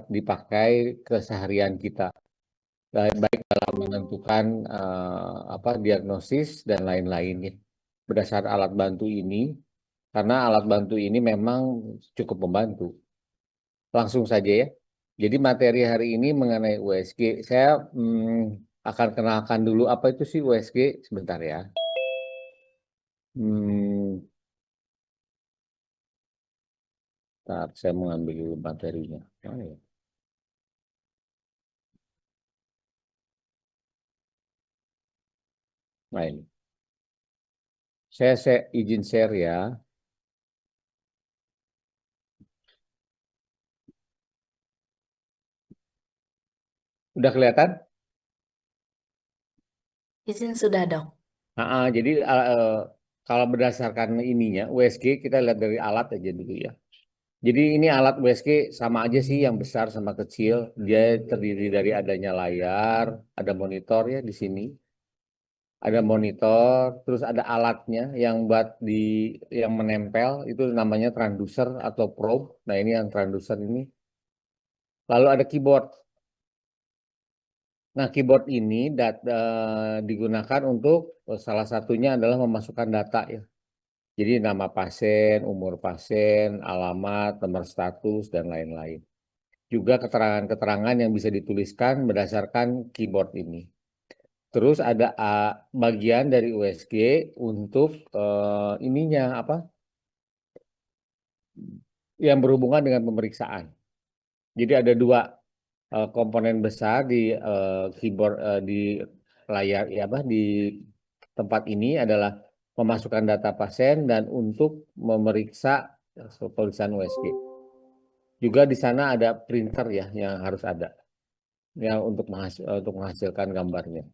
dipakai keseharian kita, baik dalam menentukan diagnosis dan lain-lainnya berdasar alat bantu ini, karena alat bantu ini memang cukup membantu. Langsung saja ya. Jadi materi hari ini mengenai USG. Saya akan kenalkan dulu apa itu sih USG sebentar ya. Hmm, Ntar saya mengambil dulu materinya. Oh, ya. Nah ini. Saya izin share ya. Udah kelihatan? Izin sudah dong. Jadi kalau berdasarkan ininya USG kita lihat dari alat aja dulu ya. Jadi ini alat USG sama aja sih yang besar sama kecil. Dia terdiri dari adanya layar, ada monitor ya di sini. Ada monitor, terus ada alatnya yang buat yang menempel itu namanya transducer atau probe. Nah, ini yang transducer ini. Lalu ada keyboard. Nah, keyboard ini digunakan untuk salah satunya adalah memasukkan data ya. Jadi nama pasien, umur pasien, alamat, nomor status dan lain-lain. Juga keterangan-keterangan yang bisa dituliskan berdasarkan keyboard ini. Terus ada bagian dari USG untuk ininya apa? Yang berhubungan dengan pemeriksaan. Jadi ada dua komponen besar di keyboard di layar ya apa di tempat ini adalah memasukkan data pasien dan untuk memeriksa pemeriksaan USG. Juga di sana ada printer ya yang harus ada ya untuk menghasilkan gambarnya.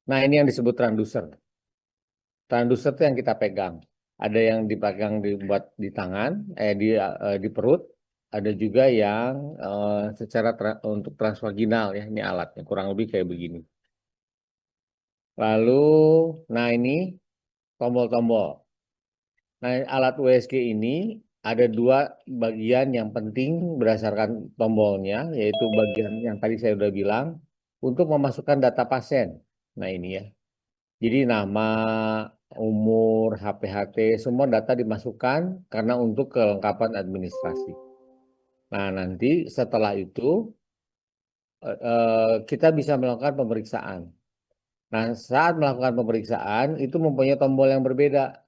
Nah, ini yang disebut transducer. Transducer itu yang kita pegang. Ada yang dipegang dibuat di tangan, di perut. Ada juga yang secara untuk transvaginal ya, ini alatnya kurang lebih kayak begini. Lalu, nah ini tombol-tombol. Nah, alat USG ini ada dua bagian yang penting berdasarkan tombolnya, yaitu bagian yang tadi saya sudah bilang untuk memasukkan data pasien. Nah ini ya. Jadi nama, umur, HPHT, semua data dimasukkan karena untuk kelengkapan administrasi. Nah, nanti setelah itu kita bisa melakukan pemeriksaan. Nah, saat melakukan pemeriksaan itu mempunyai tombol yang berbeda.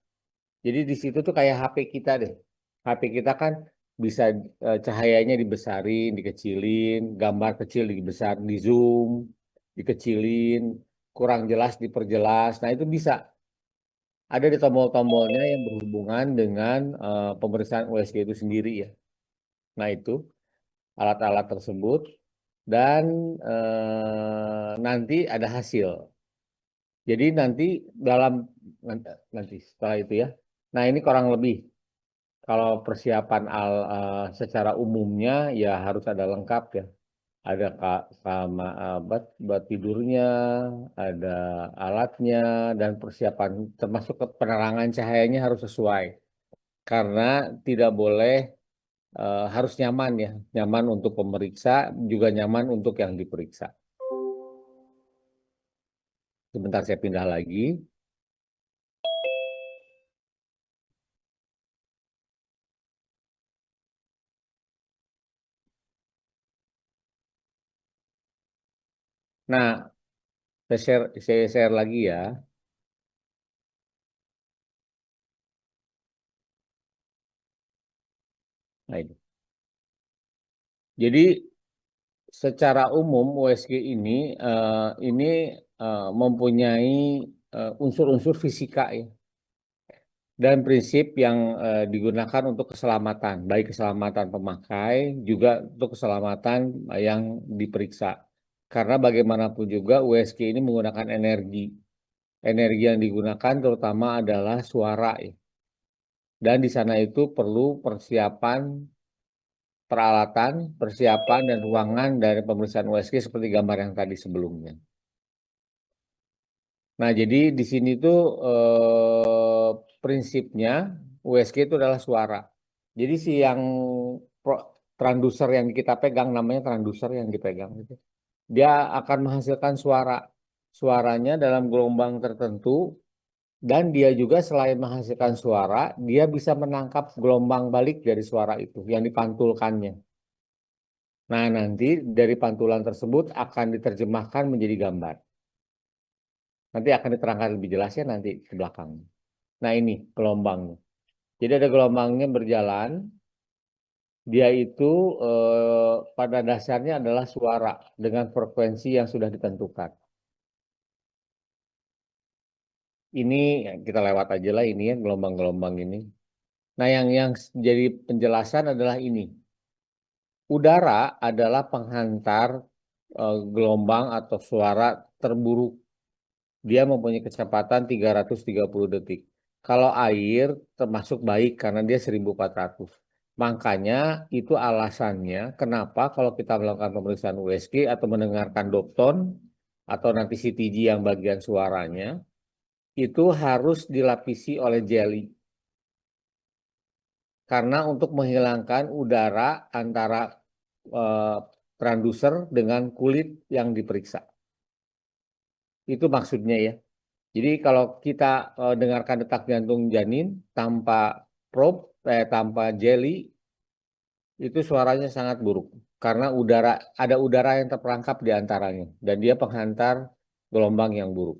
Jadi di situ tuh kayak HP kita deh. HP kita kan bisa cahayanya dibesarin, dikecilin, gambar kecil dibesar, di zoom, dikecilin, kurang jelas diperjelas. Nah, itu bisa. Ada di tombol-tombolnya yang berhubungan dengan pemeriksaan USG itu sendiri ya. Nah itu alat-alat tersebut dan nanti ada hasil. Jadi nanti dalam nanti setelah itu ya. Nah ini kurang lebih kalau persiapan secara umumnya ya harus ada lengkap ya. Ada sama buat tidurnya, ada alatnya dan persiapan termasuk penerangan cahayanya harus sesuai. Karena tidak boleh harus nyaman ya, nyaman untuk pemeriksa juga nyaman untuk yang diperiksa. Sebentar saya pindah lagi. Nah, saya share lagi ya. Nah, ini. Jadi secara umum USG ini mempunyai unsur-unsur fisika ya dan prinsip yang digunakan untuk keselamatan, baik keselamatan pemakai juga untuk keselamatan yang diperiksa. Karena bagaimanapun juga USG ini menggunakan energi. Energi yang digunakan terutama adalah suara ya. Dan di sana itu perlu persiapan peralatan, persiapan dan ruangan dari pemeriksaan USG seperti gambar yang tadi sebelumnya. Nah, jadi di sini tuh prinsipnya USG itu adalah suara. Jadi si yang transducer yang kita pegang, namanya transducer yang dipegang itu. Dia akan menghasilkan suara. Suaranya dalam gelombang tertentu, dan dia juga selain menghasilkan suara, dia bisa menangkap gelombang balik dari suara itu yang dipantulkannya. Nah, nanti dari pantulan tersebut akan diterjemahkan menjadi gambar. Nanti akan diterangkan lebih jelasnya nanti ke belakang. Nah, ini gelombangnya. Jadi ada gelombangnya berjalan. Dia itu pada dasarnya adalah suara dengan frekuensi yang sudah ditentukan. Ini kita lewat aja lah ini ya gelombang-gelombang ini. Nah, yang jadi penjelasan adalah ini. Udara adalah penghantar gelombang atau suara terburuk. Dia mempunyai kecepatan 330 detik. Kalau air termasuk baik karena dia 1400. Makanya itu alasannya kenapa kalau kita melakukan pemeriksaan USG atau mendengarkan Dopton atau nanti CTG yang bagian suaranya itu harus dilapisi oleh jelly. Karena untuk menghilangkan udara antara eh, transducer dengan kulit yang diperiksa. Itu maksudnya ya. Jadi kalau kita dengarkan detak jantung janin tanpa probe, tanpa jelly, itu suaranya sangat buruk. Karena ada udara yang terperangkap di antaranya. Dan dia penghantar gelombang yang buruk.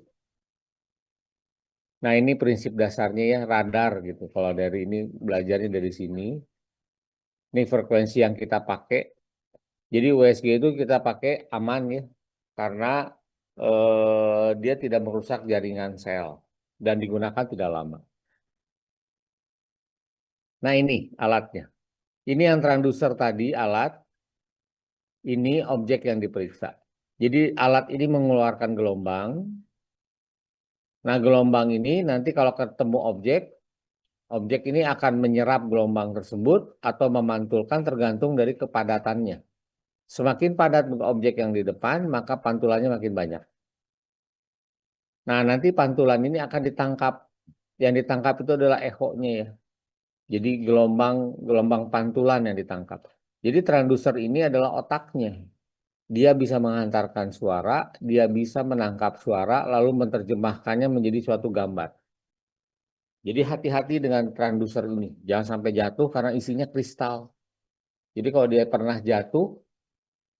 Nah, ini prinsip dasarnya ya, radar gitu. Kalau dari ini belajarnya dari sini. Ini frekuensi yang kita pakai. Jadi USG itu kita pakai aman ya. Karena dia tidak merusak jaringan sel. Dan digunakan tidak lama. Nah, ini alatnya. Ini yang transducer tadi alat, ini objek yang diperiksa. Jadi alat ini mengeluarkan gelombang. Nah, gelombang ini nanti kalau ketemu objek, objek ini akan menyerap gelombang tersebut atau memantulkan tergantung dari kepadatannya. Semakin padat objek yang di depan, maka pantulannya makin banyak. Nah, nanti pantulan ini akan ditangkap. Yang ditangkap itu adalah echo-nya ya. Jadi gelombang pantulan yang ditangkap. Jadi transducer ini adalah otaknya. Dia bisa menghantarkan suara, dia bisa menangkap suara, lalu menerjemahkannya menjadi suatu gambar. Jadi hati-hati dengan transducer ini. Jangan sampai jatuh karena isinya kristal. Jadi kalau dia pernah jatuh,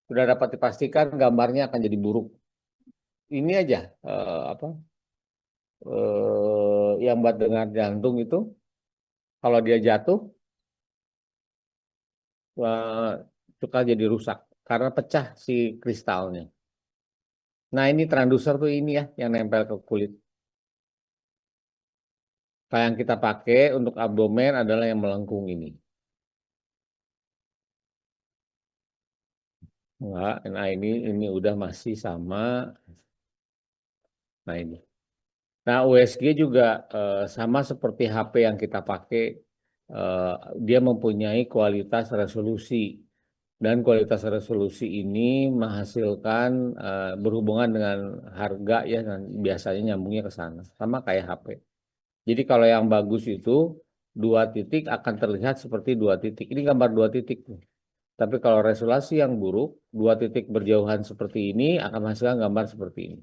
sudah dapat dipastikan gambarnya akan jadi buruk. Ini aja, yang buat dengar jantung itu, kalau dia jatuh, eh, suka jadi rusak karena pecah si kristalnya. Nah, ini transducer tuh ini ya, yang nempel ke kulit. Nah, yang kita pakai untuk abdomen adalah yang melengkung ini. Enggak, nah ini udah masih sama. Nah ini. Nah USG juga sama seperti HP yang kita pakai. eh, Dia mempunyai kualitas resolusi. Dan kualitas resolusi ini menghasilkan berhubungan dengan harga ya. Dan biasanya nyambungnya ke sana. Sama kayak HP. Jadi kalau yang bagus itu 2 titik akan terlihat seperti 2 titik. Ini gambar 2 titik. Tapi kalau resolusi yang buruk, 2 titik berjauhan seperti ini akan menghasilkan gambar seperti ini.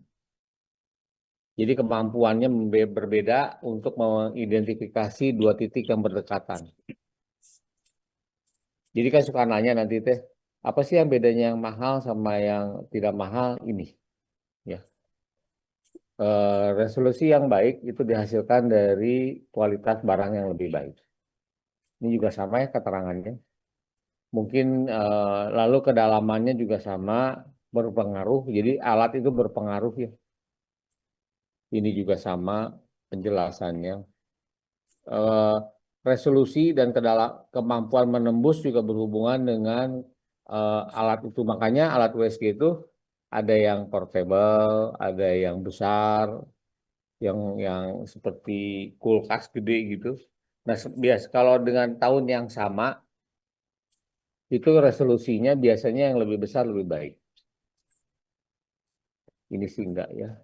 Jadi kemampuannya berbeda untuk mengidentifikasi 2 titik yang berdekatan. Jadi kan suka nanya nanti teh, apa sih yang bedanya yang mahal sama yang tidak mahal ini? Ya, resolusi yang baik itu dihasilkan dari kualitas barang yang lebih baik. Ini juga sama ya keterangannya. Mungkin lalu kedalamannya juga sama berpengaruh. Jadi alat itu berpengaruh ya. Ini juga sama penjelasannya. Eh, Resolusi dan kemampuan menembus juga berhubungan dengan alat itu. Makanya alat USG itu ada yang portable, ada yang besar, yang seperti kulkas gede gitu. Nah, bias kalau dengan tahun yang sama itu resolusinya biasanya yang lebih besar lebih baik. Ini sih enggak ya.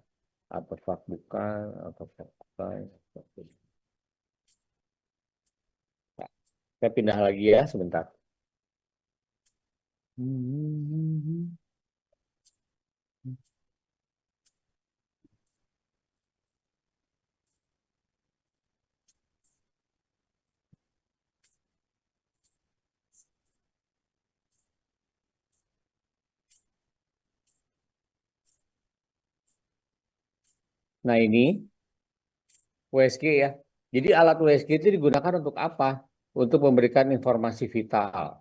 Artefak bukan, artefak bukan. Nah, saya pindah lagi ya sebentar. Nah ini USG ya. Jadi alat USG itu digunakan untuk apa? Untuk memberikan informasi vital.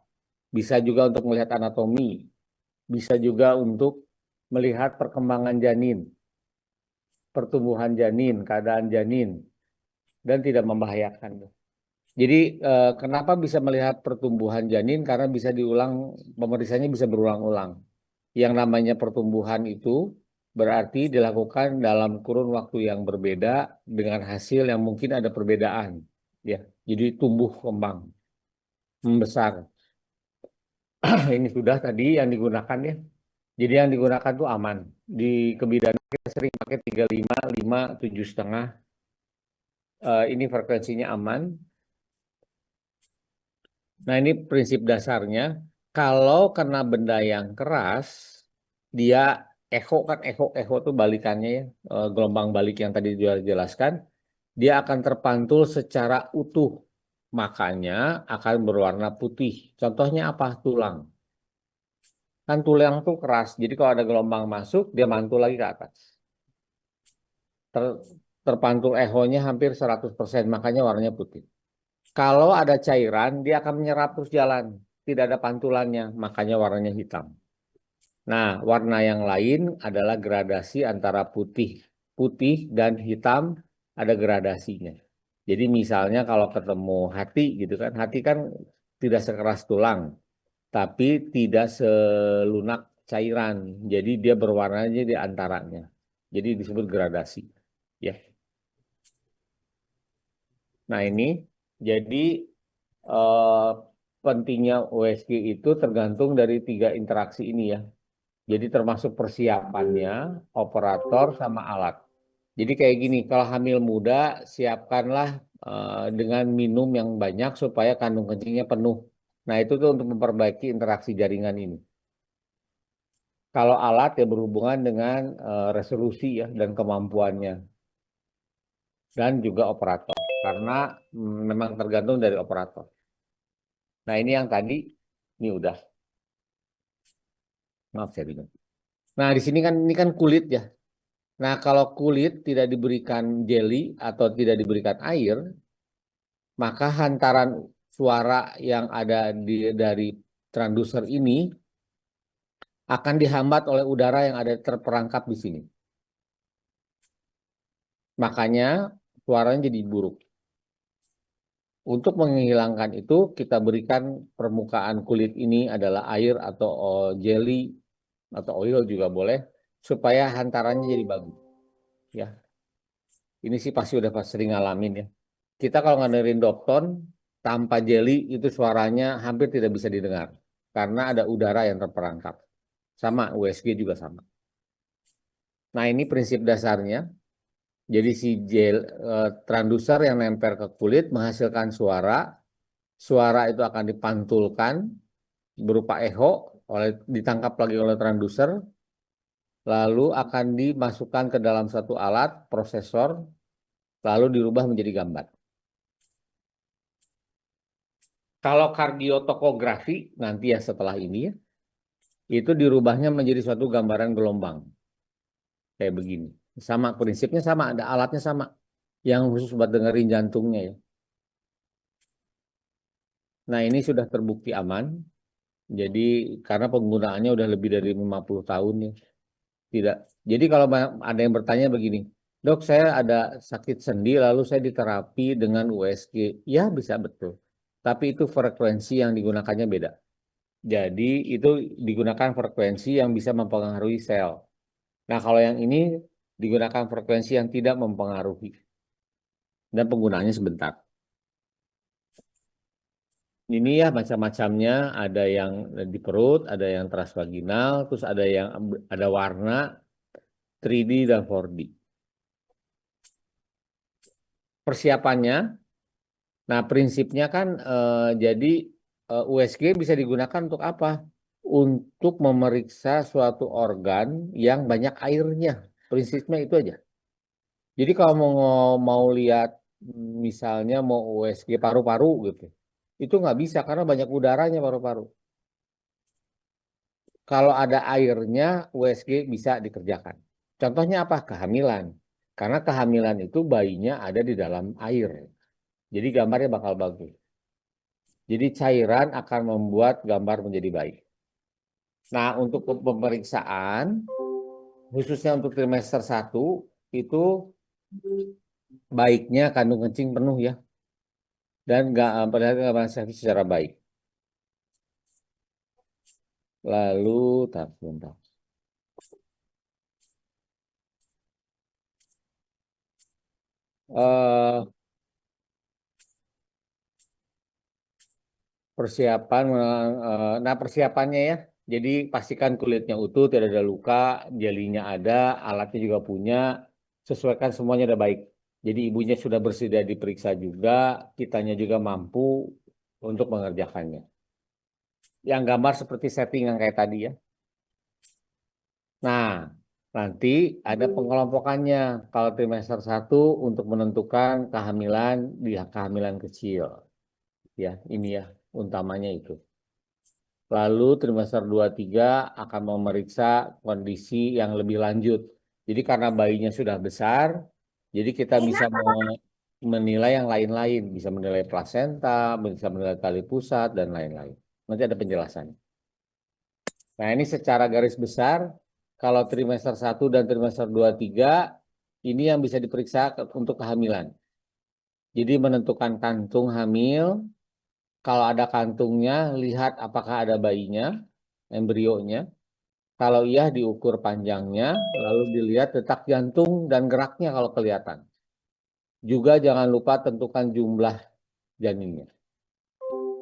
Bisa juga untuk melihat anatomi. Bisa juga untuk melihat perkembangan janin, pertumbuhan janin, keadaan janin, dan tidak membahayakan. Jadi kenapa bisa melihat pertumbuhan janin? Karena bisa diulang, pemeriksaannya bisa berulang-ulang. Yang namanya pertumbuhan itu berarti dilakukan dalam kurun waktu yang berbeda dengan hasil yang mungkin ada perbedaan. Ya, jadi tumbuh kembang, membesar. Ini sudah tadi yang digunakan ya. Jadi yang digunakan tuh aman. Di kebidanan kita sering pakai 35, 5, 7,5. Ini frekuensinya aman. Nah, ini prinsip dasarnya. Kalau kena benda yang keras, dia echo kan echo tuh balikannya ya, gelombang balik yang tadi juga jelaskan, dia akan terpantul secara utuh. Makanya akan berwarna putih. Contohnya apa? Tulang. Kan tulang tuh keras. Jadi kalau ada gelombang masuk, dia mantul lagi ke atas. Ter- Terpantul echonya hampir 100%, makanya warnanya putih. Kalau ada cairan, dia akan menyerap terus jalan. Tidak ada pantulannya, makanya warnanya hitam. Nah, warna yang lain adalah gradasi antara putih. Putih dan hitam ada gradasinya. Jadi misalnya kalau ketemu hati gitu kan, hati kan tidak sekeras tulang, tapi tidak selunak cairan. Jadi dia berwarnanya di antaranya. Jadi disebut gradasi. Ya. Nah ini jadi eh, pentingnya USG itu tergantung dari tiga interaksi ini ya. Jadi termasuk persiapannya, operator sama alat. Jadi kayak gini, kalau hamil muda siapkanlah dengan minum yang banyak supaya kandung kencingnya penuh. Nah itu tuh untuk memperbaiki interaksi jaringan ini. Kalau alat ya berhubungan dengan resolusi ya dan kemampuannya dan juga operator karena memang tergantung dari operator. Nah ini yang tadi ini udah maaf saya bingung. Nah di sini kan ini kan kulit ya. Nah kalau kulit tidak diberikan jelly atau tidak diberikan air, maka hantaran suara yang ada dari transducer ini akan dihambat oleh udara yang ada terperangkap di sini. Makanya suaranya jadi buruk. Untuk menghilangkan itu, kita berikan permukaan kulit ini adalah air atau jelly atau oil juga boleh, supaya hantarannya jadi bagus. Ya, ini sih pasti udah pas sering ngalamin ya. Kita kalau nganderin Dopton tanpa jelly itu suaranya hampir tidak bisa didengar karena ada udara yang terperangkap. Sama USG juga sama. Nah ini prinsip dasarnya. Jadi si transducer yang nempel ke kulit menghasilkan suara. Suara itu akan dipantulkan berupa echo ditangkap lagi oleh transducer, lalu akan dimasukkan ke dalam satu alat prosesor, lalu dirubah menjadi gambar. Kalau kardiotokografi nanti ya setelah ini ya, itu dirubahnya menjadi suatu gambaran gelombang kayak begini. Sama prinsipnya sama, ada alatnya sama yang khusus buat dengerin jantungnya ya. Nah, ini sudah terbukti aman. Jadi karena penggunaannya udah lebih dari 50 tahun ya. Tidak. Jadi kalau ada yang bertanya begini, "Dok, saya ada sakit sendi lalu saya diterapi dengan USG." Ya, bisa betul. Tapi itu frekuensi yang digunakannya beda. Jadi itu digunakan frekuensi yang bisa mempengaruhi sel. Nah, kalau yang ini digunakan frekuensi yang tidak mempengaruhi dan penggunaannya sebentar. Ini ya macam-macamnya, ada yang di perut, ada yang transvaginal, terus ada yang ada warna 3D dan 4D. Persiapannya, nah prinsipnya kan jadi USG bisa digunakan untuk apa? untuk memeriksa suatu organ yang banyak airnya. Prinsipnya itu aja. Jadi kalau mau lihat misalnya mau USG paru-paru gitu, itu nggak bisa karena banyak udaranya paru-paru. Kalau ada airnya, USG bisa dikerjakan. Contohnya apa? Kehamilan. Karena kehamilan itu bayinya ada di dalam air. Jadi gambarnya bakal bagus. Jadi cairan akan membuat gambar menjadi baik. Nah, untuk pemeriksaan, khususnya untuk trimester 1, itu baiknya kandung kencing penuh ya. Dan nggak perhatikan secara baik. Lalu, tar, sebentar. Eh, persiapan, nah persiapannya ya. Jadi pastikan kulitnya utuh, tidak ada luka, jelinya ada, alatnya juga punya, sesuaikan semuanya udah baik. Jadi ibunya sudah bersedia diperiksa juga, kitanya juga mampu untuk mengerjakannya. Yang gambar seperti setting yang kayak tadi ya. Nah, nanti ada pengelompokannya. Kalau trimester 1 untuk menentukan kehamilan di kehamilan kecil. Ya, ini ya utamanya itu. Lalu trimester 2-3 akan memeriksa kondisi yang lebih lanjut. Jadi karena bayinya sudah besar, jadi kita bisa menilai yang lain-lain. Bisa menilai plasenta, bisa menilai tali pusat, dan lain-lain. Nanti ada penjelasan. Nah ini secara garis besar, kalau trimester 1 dan trimester 2-3, ini yang bisa diperiksa untuk kehamilan. Jadi menentukan kantung hamil, kalau ada kantungnya, lihat apakah ada bayinya, embrionya. Kalau iya diukur panjangnya, lalu dilihat detak jantung dan geraknya kalau kelihatan. Juga jangan lupa tentukan jumlah janinnya.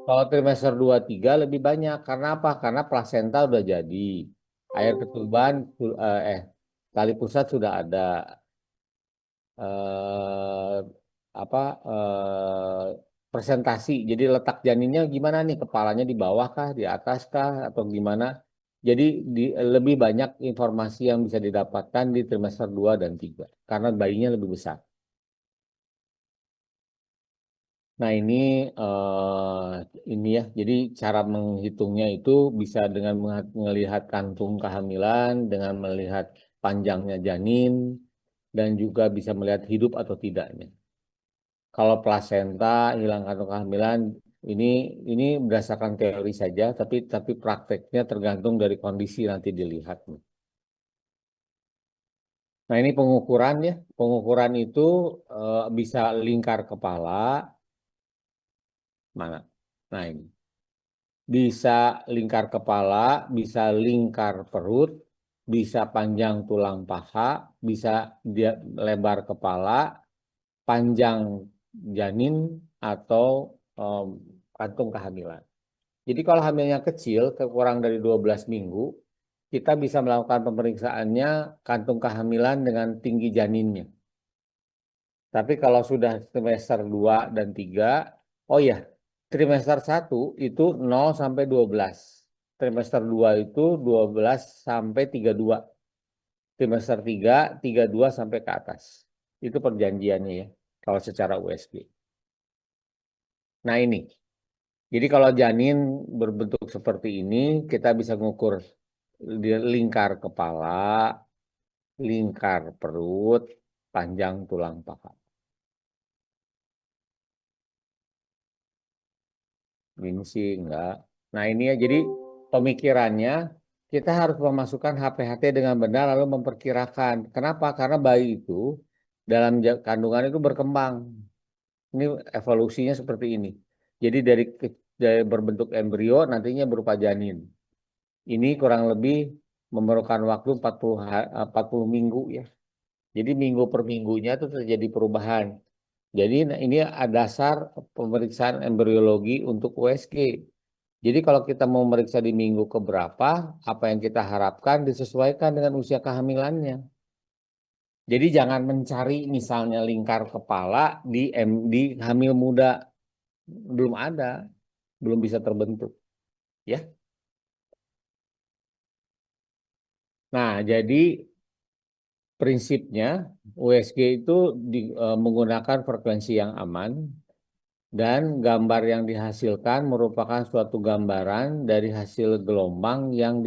Kalau trimester 2-3 lebih banyak. Karena apa? Karena plasenta udah jadi. Air ketuban, tali pusat sudah ada. Eh, apa presentasi. Jadi letak janinnya gimana nih? Kepalanya di bawah kah, di atas kah, atau gimana? Jadi lebih banyak informasi yang bisa didapatkan di trimester 2 dan 3 karena bayinya lebih besar. Nah, ini ya. Jadi cara menghitungnya itu bisa dengan melihat kantung kehamilan, dengan melihat panjangnya janin, dan juga bisa melihat hidup atau tidaknya. Kalau plasenta hilang kandung kehamilan ini ini berdasarkan teori saja, tapi prakteknya tergantung dari kondisi nanti dilihat. Nah ini pengukuran ya, pengukuran itu bisa lingkar kepala, mana? Nah ini bisa lingkar kepala, bisa lingkar perut, bisa panjang tulang paha, bisa dia lebar kepala, panjang janin atau em, kantung kehamilan. Jadi kalau hamilnya kecil, kurang dari 12 minggu, kita bisa melakukan pemeriksaannya kantung kehamilan dengan tinggi janinnya. Tapi kalau sudah trimester 2 dan 3, oh ya, trimester 1 itu 0 sampai 12. Trimester 2 itu 12 sampai 32. Trimester 3, 32 sampai ke atas. Itu perjanjiannya ya, kalau secara USG. Nah ini, jadi kalau janin berbentuk seperti ini, kita bisa mengukur di lingkar kepala, lingkar perut, panjang tulang paha. Ini sih enggak. Nah ini ya, jadi pemikirannya kita harus memasukkan HPHT dengan benar lalu memperkirakan. Kenapa? Karena bayi itu dalam kandungan itu berkembang. Ini evolusinya seperti ini. Jadi dari berbentuk embrio nantinya berupa janin. Ini kurang lebih memerlukan waktu 40 minggu ya. Jadi minggu per minggunya itu terjadi perubahan. Jadi ini dasar pemeriksaan embriologi untuk USG. Jadi kalau kita mau meriksa di minggu keberapa, apa yang kita harapkan disesuaikan dengan usia kehamilannya. Jadi jangan mencari misalnya lingkar kepala di hamil muda, belum ada, belum bisa terbentuk, ya. Nah, jadi prinsipnya USG itu menggunakan frekuensi yang aman dan gambar yang dihasilkan merupakan suatu gambaran dari hasil gelombang yang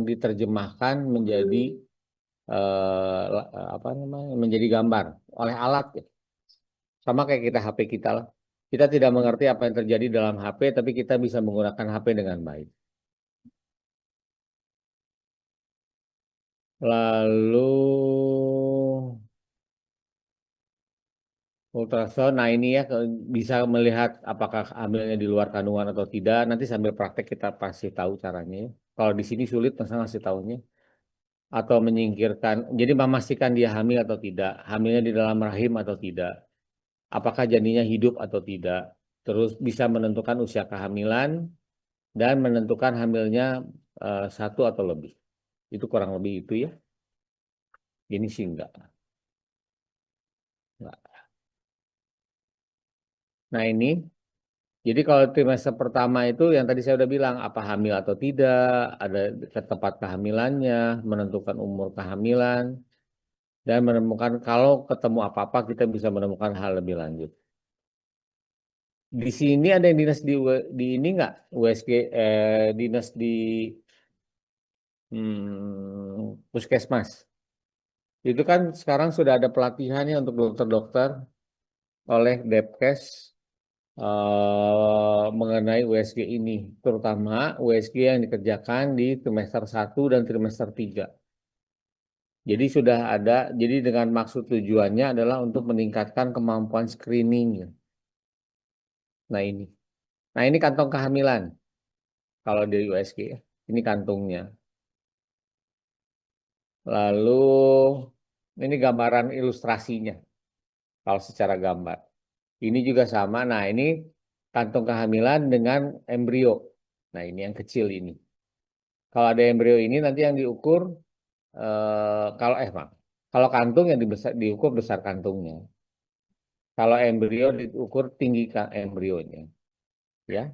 diterjemahkan menjadi apa namanya menjadi gambar oleh alat ya. Sama kayak kita HP kita lah. Kita tidak mengerti apa yang terjadi dalam HP, tapi kita bisa menggunakan HP dengan baik. Lalu ultrasound, nah ini ya bisa melihat apakah hamilnya di luar kandungan atau tidak. Nanti sambil praktek kita pasti tahu caranya, ya. Kalau di sini sulit, masa ngasih tahunya. Atau menyingkirkan, jadi memastikan dia hamil atau tidak, hamilnya di dalam rahim atau tidak, apakah janinnya hidup atau tidak. Terus bisa menentukan usia kehamilan dan menentukan hamilnya satu atau lebih. Itu kurang lebih itu ya. Ini sih enggak. Nah ini. Jadi kalau trimester pertama itu yang tadi saya udah bilang apa hamil atau tidak, ada ke tempat kehamilannya, menentukan umur kehamilan, dan menemukan kalau ketemu apa-apa kita bisa menemukan hal lebih lanjut. Di sini ada yang dinas di ini nggak USG dinas di puskesmas. Itu kan sekarang sudah ada pelatihannya untuk dokter-dokter oleh Depkes mengenai USG ini, terutama USG yang dikerjakan di trimester 1 dan trimester 3. Jadi sudah ada, jadi dengan maksud tujuannya adalah untuk meningkatkan kemampuan screening. Nah ini. Nah ini kantong kehamilan. Kalau di USG ya. Ini kantungnya. Lalu ini gambaran ilustrasinya. Kalau secara gambar. Ini juga sama. Nah ini kantong kehamilan dengan embrio. Nah ini yang kecil ini. Kalau ada embrio ini nanti yang diukur kalau maaf. Kalau kantung yang diukur besar kantungnya. Kalau embrio diukur tinggi embrionya, ya.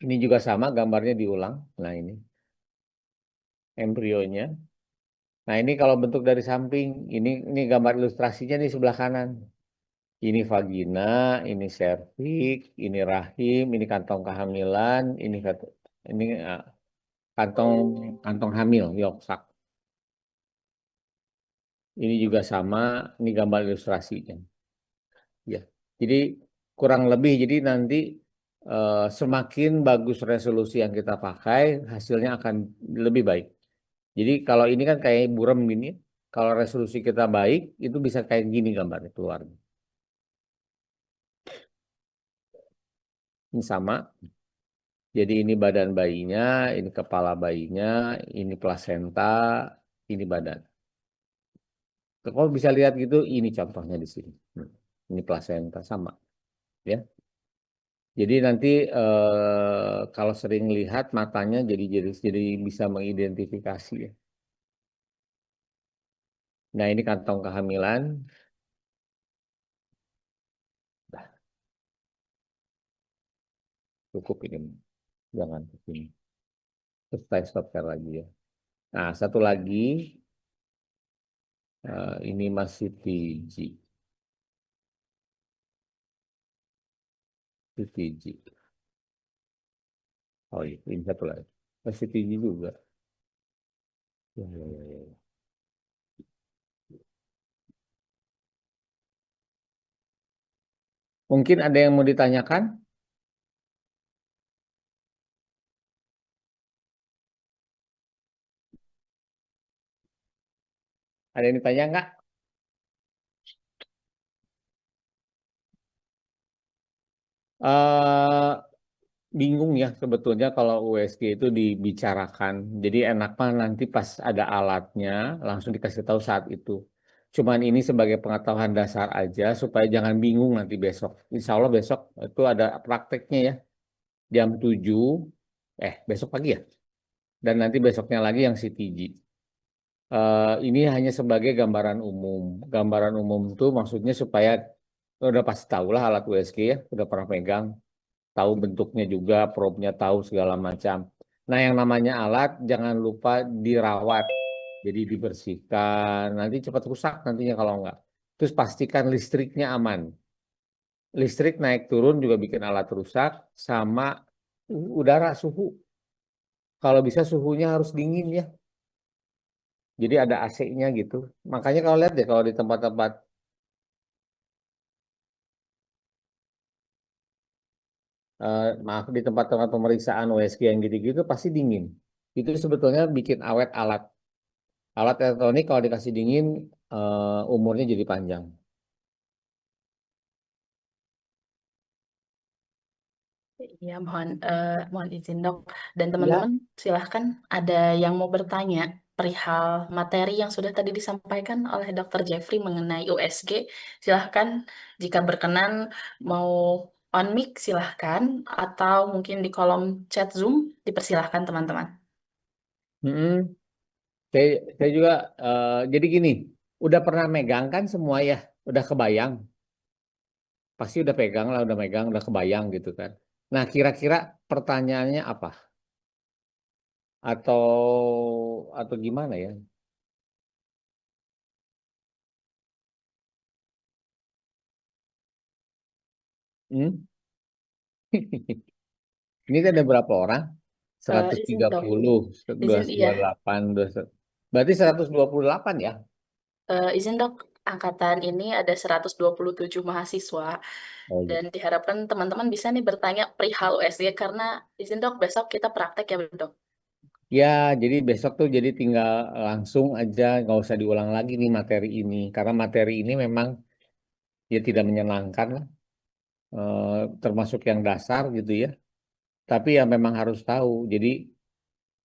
Ini juga sama gambarnya diulang. Nah, ini embrionya. Nah, ini kalau bentuk dari samping, ini gambar ilustrasinya di sebelah kanan. Ini vagina, ini serviks, ini rahim, ini kantong kehamilan, ini kantong kantong hamil, yolk sac. Ini juga sama, ini gambar ilustrasinya. Ya. Jadi kurang lebih jadi nanti semakin bagus resolusi yang kita pakai, hasilnya akan lebih baik. Jadi kalau ini kan kayak buram gini, kalau resolusi kita baik, itu bisa kayak gini gambarnya keluar. Ini sama. Jadi ini badan bayinya, ini kepala bayinya, ini plasenta, ini badan. Kalau bisa lihat gitu, ini contohnya di sini. Ini plasenta sama, ya. Jadi nanti kalau sering lihat matanya jadi bisa mengidentifikasi ya. Nah ini kantong kehamilan. Nah, cukup ini, jangan begini. Terus saya stop share lagi ya. Nah satu lagi ini masih TG, itu TG. Oh iya, ini satu lagi. Masih TG juga. Ya, ya, ya, ya. Mungkin ada yang mau ditanyakan? Ada yang ditanya nggak? Eh bingung ya sebetulnya kalau USG itu dibicarakan. Jadi enak mah nanti pas ada alatnya langsung dikasih tahu saat itu. Cuman ini sebagai pengetahuan dasar aja supaya jangan bingung nanti besok. Insya Allah besok itu ada prakteknya ya jam 7. Besok pagi ya. Dan nanti besoknya lagi yang CTG. Ini hanya sebagai gambaran umum. Gambaran umum itu maksudnya supaya udah pasti tahu lah alat USG ya, udah pernah pegang, tahu bentuknya juga, probnya tahu segala macam. Nah, yang namanya alat jangan lupa dirawat. Jadi dibersihkan, nanti cepat rusak nantinya kalau enggak. Terus pastikan listriknya aman. Listrik naik turun juga bikin alat rusak, sama udara, suhu. Kalau bisa suhunya harus dingin ya. Jadi ada AC-nya gitu. Makanya kalau lihat deh kalau di tempat-tempat maaf, di tempat-tempat pemeriksaan USG yang gitu-gitu pasti dingin. Itu sebetulnya bikin awet alat. Alat elektronik kalau dikasih dingin umurnya jadi panjang. Iya, mohon izin dok. Dan Ya. teman-teman silahkan ada yang mau bertanya perihal materi yang sudah tadi disampaikan oleh Dr. Jeffrey mengenai USG. Silahkan jika berkenan mau on mic silahkan atau mungkin di kolom chat Zoom dipersilahkan teman-teman. Mm-mm. Saya, saya juga jadi gini, udah pernah megang kan semua ya, udah kebayang, pasti udah pegang lah, udah megang, udah kebayang gitu kan. Nah, kira-kira pertanyaannya apa? Atau gimana ya? Hmm? Ini kan ada berapa orang? Seratus Izin tiga dok, puluh, dua izin ratus dua iya. puluh delapan, berarti 128 ya? Izin dok, angkatan ini ada 127 mahasiswa. Oh Dan gitu. diharapkan teman-teman bisa nih bertanya perihal USG karena izin dok besok kita praktek ya dok. Ya, jadi besok tuh jadi tinggal langsung aja, nggak usah diulang lagi nih materi ini, karena materi ini memang ya tidak menyenangkan lah, termasuk yang dasar gitu ya. Tapi ya memang harus tahu. Jadi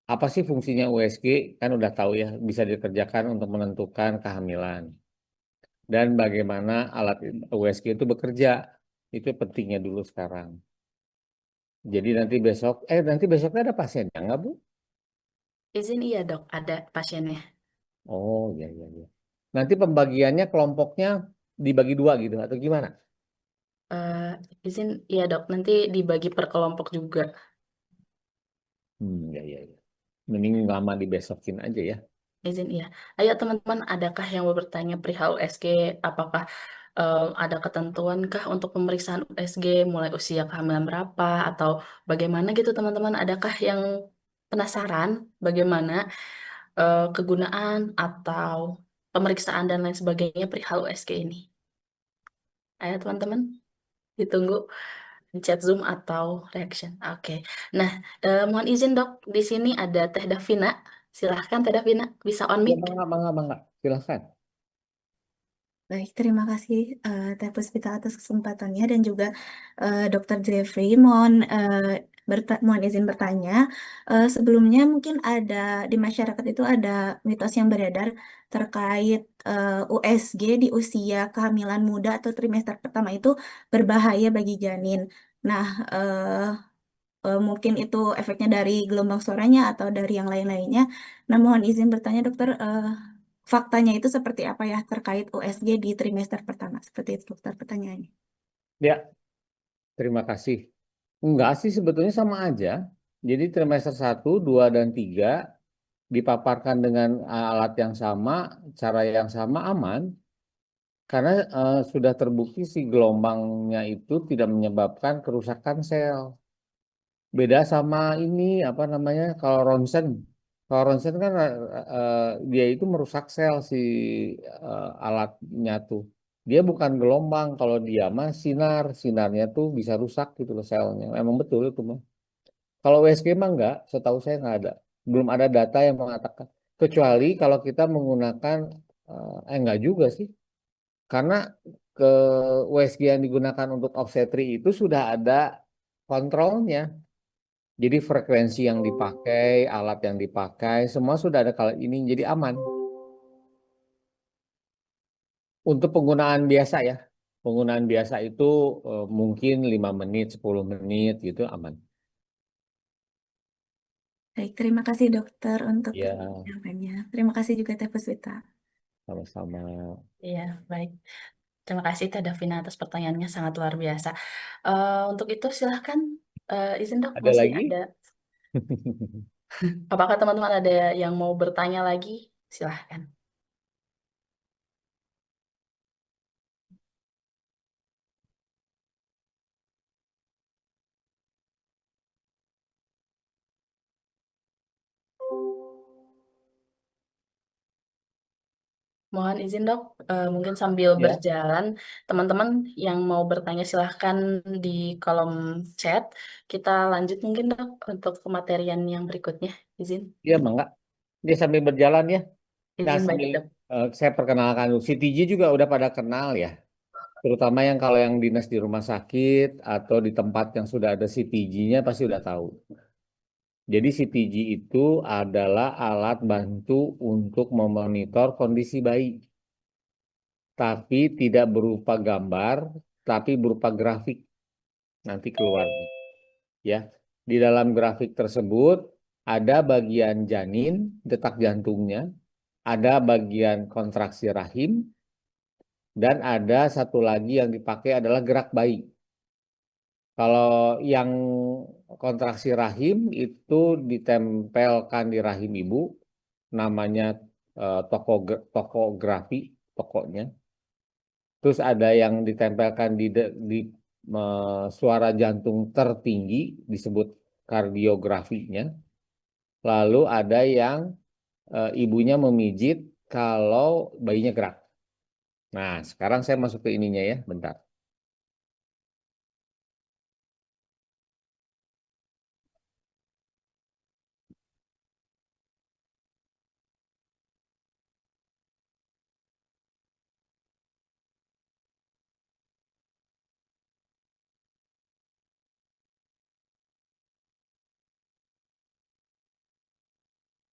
apa sih fungsinya USG? Kan udah tahu ya, bisa dikerjakan untuk menentukan kehamilan dan bagaimana alat USG itu bekerja. Itu pentingnya dulu sekarang. Jadi nanti besoknya ada pasiennya nggak Bu? Izin iya dok, ada pasiennya. Oh, ya, ya, ya. Nanti pembagiannya kelompoknya dibagi dua gitu atau gimana? Eh, izin iya dok, nanti dibagi per kelompok juga. Ya, ya, ya. Mending lama dibesokin aja ya. Izin iya. Ayo teman-teman, adakah yang mau bertanya perihal USG? Apakah ada ketentuan kah untuk pemeriksaan USG mulai usia kehamilan berapa atau bagaimana gitu teman-teman? Adakah yang penasaran bagaimana kegunaan atau pemeriksaan dan lain sebagainya perihal USG ini? Ayo teman-teman, ditunggu di chat Zoom atau reaction. Oke. Nah, mohon izin dok, di sini ada Teh Davina. Silahkan Teh Davina, bisa on Ya, mic. bangga, bangga, bangga. Silahkan. Baik, terima kasih Teh Puspita atas kesempatannya dan juga Dr. Jeffrey. Mohon izin bertanya. Sebelumnya mungkin ada di masyarakat itu ada mitos yang beredar terkait USG di usia kehamilan muda atau trimester pertama itu berbahaya bagi janin. Nah, mungkin itu efeknya dari gelombang suaranya atau dari yang lain-lainnya. Nah, mohon izin bertanya, dokter, faktanya itu seperti apa ya terkait USG di trimester pertama? Seperti itu, dokter, pertanyaannya. Ya, terima kasih. Enggak sih sebetulnya sama aja. Jadi trimester satu, 2, dan 3 dipaparkan dengan alat yang sama, cara yang sama aman. Karena sudah terbukti si gelombangnya itu tidak menyebabkan kerusakan sel. Beda sama ini apa namanya kalau ronsen. Kalau ronsen kan dia itu merusak sel si alatnya tuh. Dia bukan gelombang. Kalau dia mah sinar, sinarnya tuh bisa rusak gitu loh selnya. Emang betul itu mah. Kalau USG mah enggak, setahu saya nggak ada. Belum ada data yang mengatakan. Kecuali kalau kita menggunakan enggak juga sih. Karena ke USG yang digunakan untuk obstetri itu sudah ada kontrolnya. Jadi frekuensi yang dipakai, alat yang dipakai, semua sudah ada kalau ini jadi aman. Untuk penggunaan biasa ya, penggunaan biasa itu mungkin 5 menit, 10 menit gitu aman. Baik, terima kasih dokter untuk Ya, jawabannya. Terima kasih juga Teh Puspita. sama-sama. Iya, baik. Terima kasih Teh Davina atas pertanyaannya sangat luar biasa. Untuk itu silahkan izin dok Ada masih lagi? ada Apakah teman-teman ada yang mau bertanya lagi? Silahkan. Mohon izin dok, mungkin sambil Ya, berjalan, teman-teman yang mau bertanya silahkan di kolom chat. Kita lanjut mungkin dok untuk kematerian yang berikutnya. Izin, ya Mangga. Dia sambil berjalan ya. Nah, izin baik sambil dok. saya perkenalkan dulu. CTG juga udah pada kenal ya. Terutama yang kalau yang dinas di rumah sakit atau di tempat yang sudah ada CTG-nya pasti udah tahu. Jadi CTG itu adalah alat bantu untuk memonitor kondisi bayi, tapi tidak berupa gambar, tapi berupa grafik nanti keluar ya. Di dalam grafik tersebut ada bagian janin, detak jantungnya, ada bagian kontraksi rahim, dan ada satu lagi yang dipakai adalah gerak bayi. Kalau yang kontraksi rahim itu ditempelkan di rahim ibu, namanya tokografi tokonya. Terus ada yang ditempelkan di suara jantung tertinggi disebut kardiografinya. Lalu ada yang ibunya memijit kalau bayinya gerak. Nah, sekarang saya masuk ke ininya ya, bentar.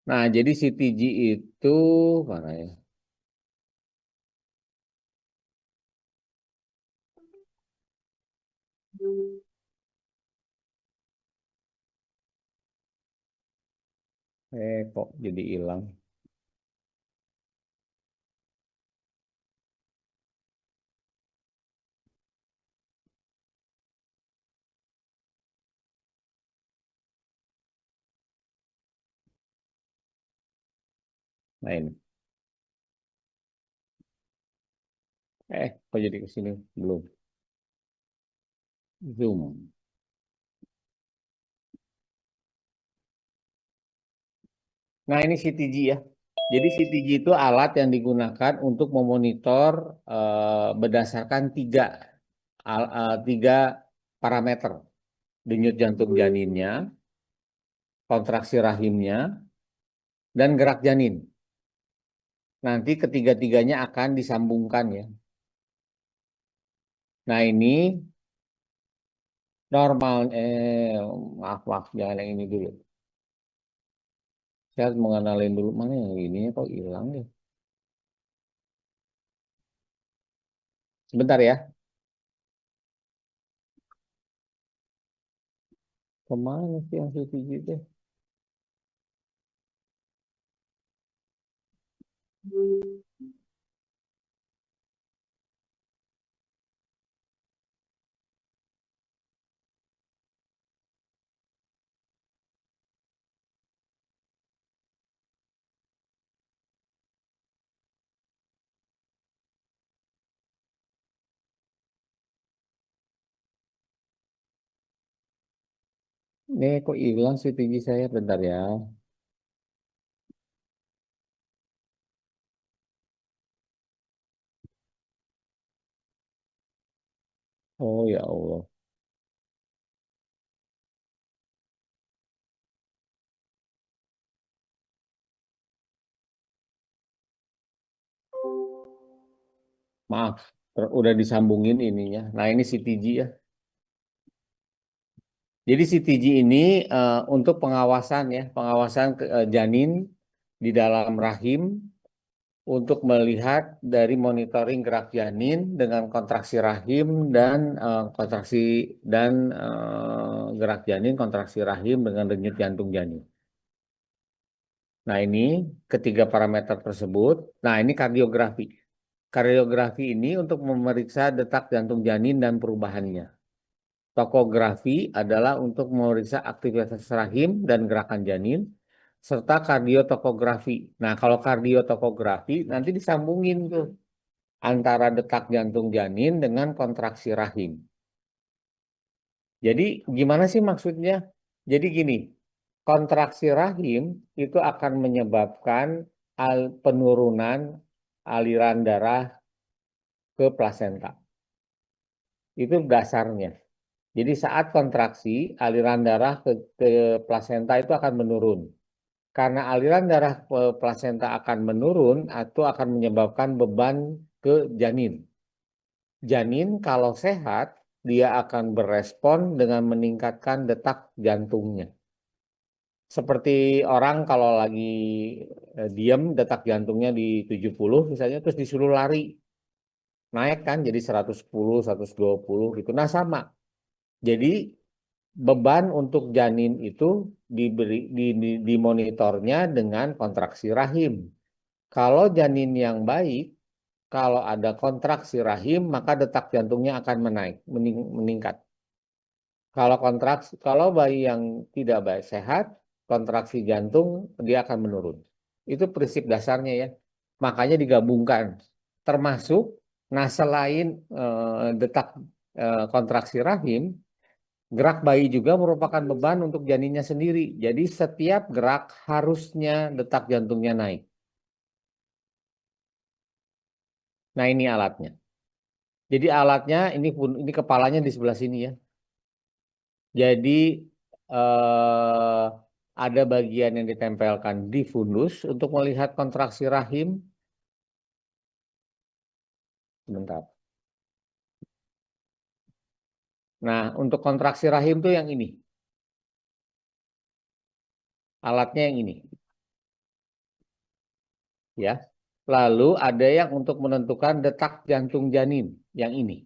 Nah, jadi CTG itu mana ya? Kok jadi hilang? Nah ini. Kok jadi ke sini? Belum. Zoom. Nah, ini CTG ya. Jadi CTG itu alat yang digunakan untuk memonitor berdasarkan tiga parameter. Denyut jantung janinnya, kontraksi rahimnya, dan gerak janin. Nanti ketiga-tiganya akan disambungkan ya. Nah, ini normal, maaf, jangan yang ini dulu. Saya harus mengenalin dulu, mana yang ini kok hilang deh. Sebentar ya. Kemana sih yang CTG itu? Ini kok hilang CTG saya, bentar ya. Oh ya Allah. Maaf, udah disambungin ininya. Nah, ini CTG ya. Jadi CTG ini untuk pengawasan ya, pengawasan janin di dalam rahim untuk melihat dari monitoring gerak janin dengan kontraksi rahim dan kontraksi dan gerak janin, kontraksi rahim dengan denyut jantung janin. Nah, ini ketiga parameter tersebut. Nah, ini kardiografi. Kardiografi ini untuk memeriksa detak jantung janin dan perubahannya. Tokografi adalah untuk memeriksa aktivitas rahim dan gerakan janin, serta kardiotokografi. Nah, kalau kardiotokografi nanti disambungin tuh antara detak jantung janin dengan kontraksi rahim. Jadi gimana sih maksudnya? Jadi gini, kontraksi rahim itu akan menyebabkan penurunan aliran darah ke plasenta. Itu dasarnya. Jadi saat kontraksi, aliran darah ke plasenta itu akan menurun. Karena aliran darah ke plasenta akan menurun, itu akan menyebabkan beban ke janin. Janin kalau sehat, dia akan berespon dengan meningkatkan detak jantungnya. Seperti orang kalau lagi diam, detak jantungnya di 70 misalnya, terus disuruh lari. Naik kan jadi 110, 120 gitu. Nah sama. Jadi beban untuk janin itu dimonitornya dengan kontraksi rahim. Kalau janin yang baik, kalau ada kontraksi rahim, maka detak jantungnya akan meningkat. Kalau bayi yang tidak baik sehat, kontraksi jantung dia akan menurun. Itu prinsip dasarnya ya. Makanya digabungkan. Termasuk, nah selain detak kontraksi rahim, gerak bayi juga merupakan beban untuk janinnya sendiri. Jadi setiap gerak harusnya detak jantungnya naik. Nah ini alatnya. Jadi alatnya ini kepalanya di sebelah sini ya. Jadi ada bagian yang ditempelkan di fundus untuk melihat kontraksi rahim. Sebentar. Nah untuk kontraksi rahim tuh yang ini. Alatnya yang ini. Ya. Lalu ada yang untuk menentukan detak jantung janin, yang ini.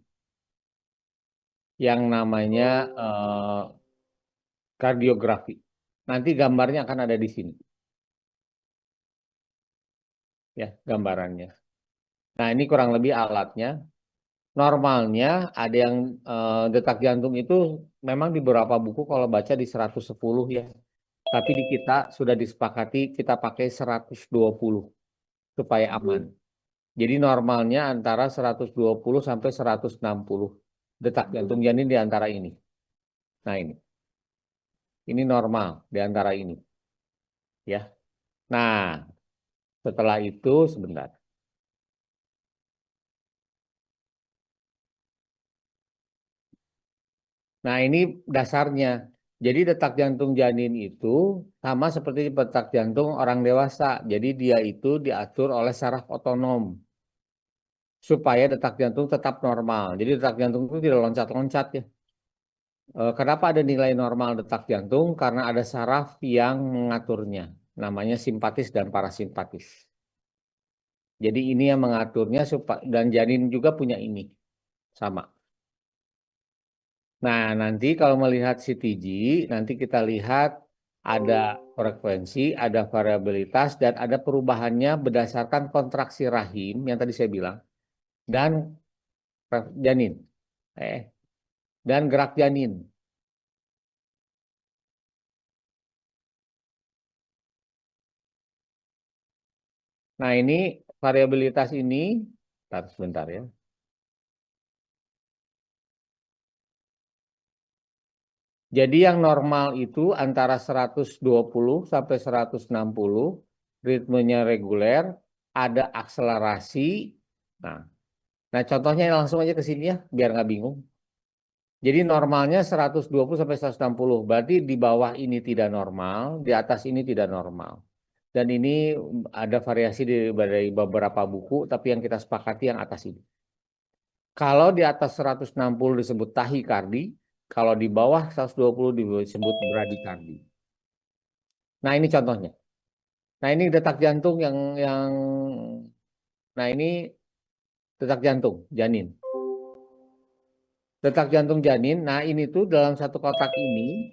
Yang namanya kardiografi. Nanti gambarnya akan ada di sini. Ya, gambarannya. Nah, ini kurang lebih alatnya. Normalnya ada yang detak jantung itu memang di beberapa buku kalau baca di 110 ya. Tapi di kita sudah disepakati kita pakai 120 supaya aman. Jadi normalnya antara 120 sampai 160 detak jantung janin di antara ini. Nah, ini. Ini normal di antara ini. Ya. Nah, setelah itu sebentar. Nah, ini dasarnya. Jadi detak jantung janin itu sama seperti detak jantung orang dewasa. Jadi dia itu diatur oleh saraf otonom supaya detak jantung tetap normal. Jadi detak jantung itu tidak loncat-loncat ya. Kenapa ada nilai normal detak jantung? Karena ada saraf yang mengaturnya. Namanya simpatis dan parasimpatis. Jadi ini yang mengaturnya dan janin juga punya ini. Sama. Nah, nanti kalau melihat CTG, nanti kita lihat ada frekuensi, ada variabilitas, dan ada perubahannya berdasarkan kontraksi rahim yang tadi saya bilang, dan janin, dan gerak janin. Nah, ini variabilitas ini, sebentar ya. Jadi yang normal itu antara 120 sampai 160, ritmenya reguler, ada akselerasi. Nah, contohnya langsung aja ke sini ya, biar nggak bingung. Jadi normalnya 120 sampai 160, berarti di bawah ini tidak normal, di atas ini tidak normal. Dan ini ada variasi dari beberapa buku, tapi yang kita sepakati yang atas ini. Kalau di atas 160 disebut tahikardi, kalau di bawah 120 disebut bradikardi. Nah, ini contohnya. Nah, ini detak jantung yang nah ini detak jantung janin. Detak jantung janin, nah ini tuh dalam satu kotak ini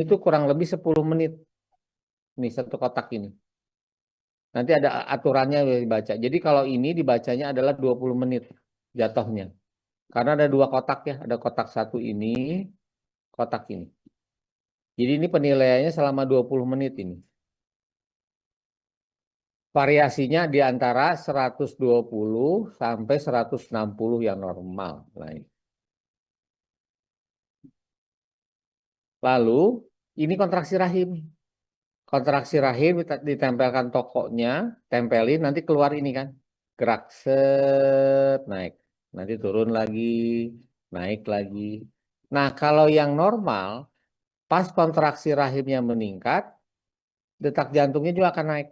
tuh kurang lebih 10 menit. Ini satu kotak ini. Nanti ada aturannya yang dibaca. Jadi kalau ini dibacanya adalah 20 menit jatuhnya. Karena ada dua kotak ya, ada kotak satu ini, kotak ini. Jadi ini penilaiannya selama 20 menit ini. Variasinya di antara 120 sampai 160 yang normal. Nah, ini. Lalu ini kontraksi rahim. Kontraksi rahim ditempelkan tokonya, tempelin, nanti keluar ini kan. Gerak set, naik. Nanti turun lagi, naik lagi. Nah, kalau yang normal, pas kontraksi rahimnya meningkat, detak jantungnya juga akan naik.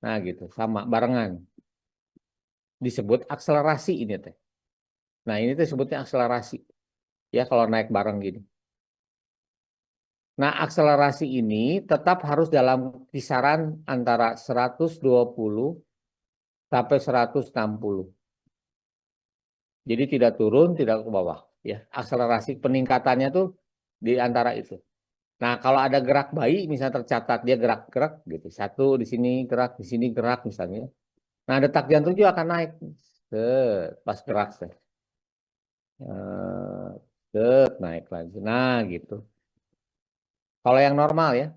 Nah, gitu, sama, barengan. Disebut akselerasi ini teh. Nah, ini teh sebutnya akselerasi. Ya, kalau naik bareng gini. Nah, akselerasi ini tetap harus dalam kisaran antara 120 sampai 160. Jadi tidak turun, tidak ke bawah. Ya, akselerasi peningkatannya tuh di antara itu. Nah, kalau ada gerak bayi, misalnya tercatat dia gerak-gerak gitu, satu di sini gerak, di sini gerak misalnya. Nah, detak jantung juga akan naik. Pas gerak, naik lagi. Nah, gitu. Kalau yang normal ya,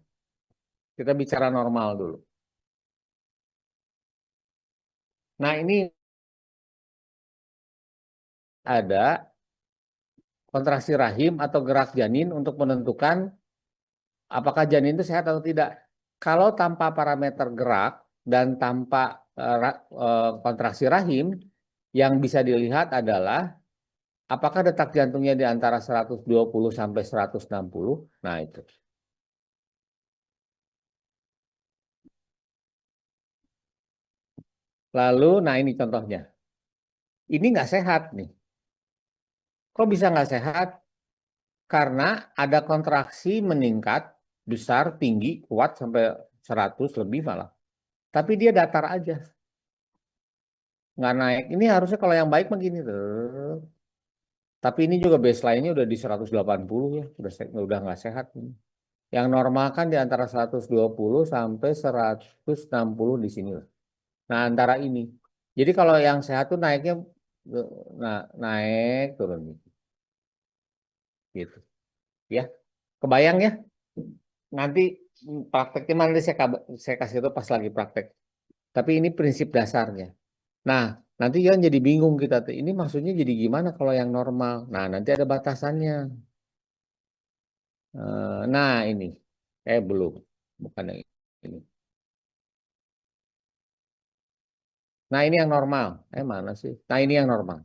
kita bicara normal dulu. Nah, ini ada kontraksi rahim atau gerak janin untuk menentukan apakah janin itu sehat atau tidak. Kalau tanpa parameter gerak dan tanpa kontraksi rahim, yang bisa dilihat adalah apakah detak jantungnya di antara 120 sampai 160. Nah, itu. Lalu, nah ini contohnya. Ini nggak sehat nih. Kok bisa nggak sehat? Karena ada kontraksi meningkat, besar, tinggi, kuat sampai 100 lebih malah. Tapi dia datar aja. Nggak naik. Ini harusnya kalau yang baik begini. Tapi ini juga baseline-nya udah di 180 ya. Udah nggak sehat. Yang normal kan di antara 120 sampai 160 di sini. Nah, antara ini. Jadi kalau yang sehat tuh naiknya naik turun gitu. Ya. Kebayang ya? Nanti prakteknya nanti saya kasih itu pas lagi praktek. Tapi ini prinsip dasarnya. Nah, nanti jangan jadi bingung kita tuh. Ini maksudnya jadi gimana kalau yang normal? Nah, nanti ada batasannya. Nah, ini. Belum. Bukan yang ini. Nah, ini yang normal. Mana sih? Nah, ini yang normal.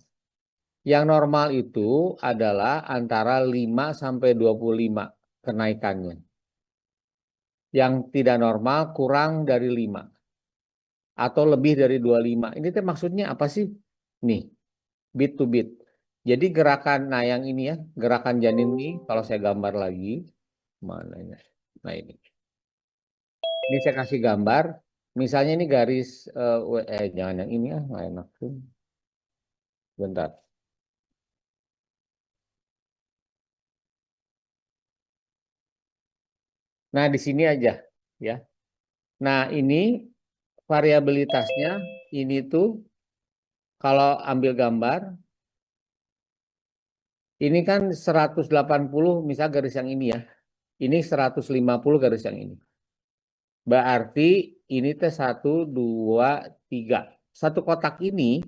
Yang normal itu adalah antara 5 sampai 25 kenaikannya. Yang tidak normal kurang dari 5 atau lebih dari 25. Ini tuh maksudnya apa sih? Nih, bit to bit. Jadi gerakan, nah yang ini ya, gerakan janin ini kalau saya gambar lagi, mana ya? Nah ini. Ini saya kasih gambar. Misalnya ini garis, jangan yang ini ya, nggak enak tuh. Bentar. Nah di sini aja, ya. Nah ini variabilitasnya, ini tuh kalau ambil gambar, ini kan 180 misal garis yang ini ya. Ini 150 garis yang ini. Berarti ini teh 1, 2, 3. Satu kotak ini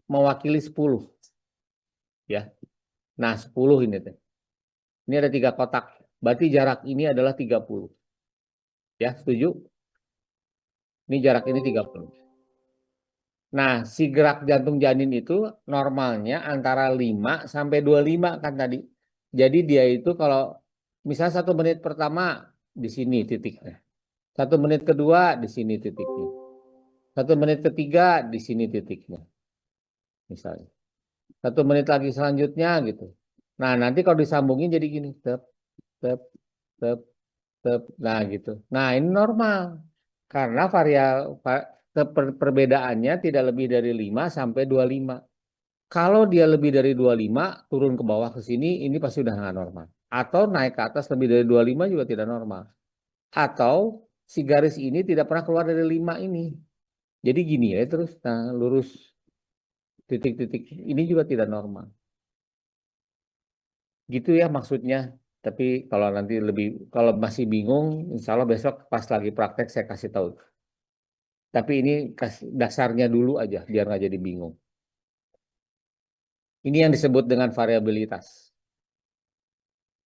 mewakili 10. Ya. Nah 10 ini teh. Ini ada 3 kotak. Berarti jarak ini adalah 30. Ya, setuju? Ini jarak ini 30. Nah, si gerak jantung janin itu normalnya antara 5 sampai 25 kan tadi. Jadi dia itu kalau misalnya 1 menit pertama di sini titiknya. 1 menit kedua di sini titiknya. 1 menit ketiga di sini titiknya. Misalnya. 1 menit lagi selanjutnya gitu. Nah, nanti kalau disambungin jadi gini. Tep, tep, tep, tep. Nah, gitu. Nah, ini normal. Karena perbedaannya tidak lebih dari 5 sampai 25. Kalau dia lebih dari 25, turun ke bawah ke sini, ini pasti udah nggak normal. Atau naik ke atas lebih dari 25 juga tidak normal. Atau si garis ini tidak pernah keluar dari 5 ini. Jadi gini ya terus, nah lurus. titik-titik ini juga tidak normal. Gitu ya maksudnya. Tapi kalau nanti kalau masih bingung, insya Allah besok pas lagi praktek saya kasih tahu. Tapi ini dasarnya dulu aja, biar nggak jadi bingung. Ini yang disebut dengan variabilitas.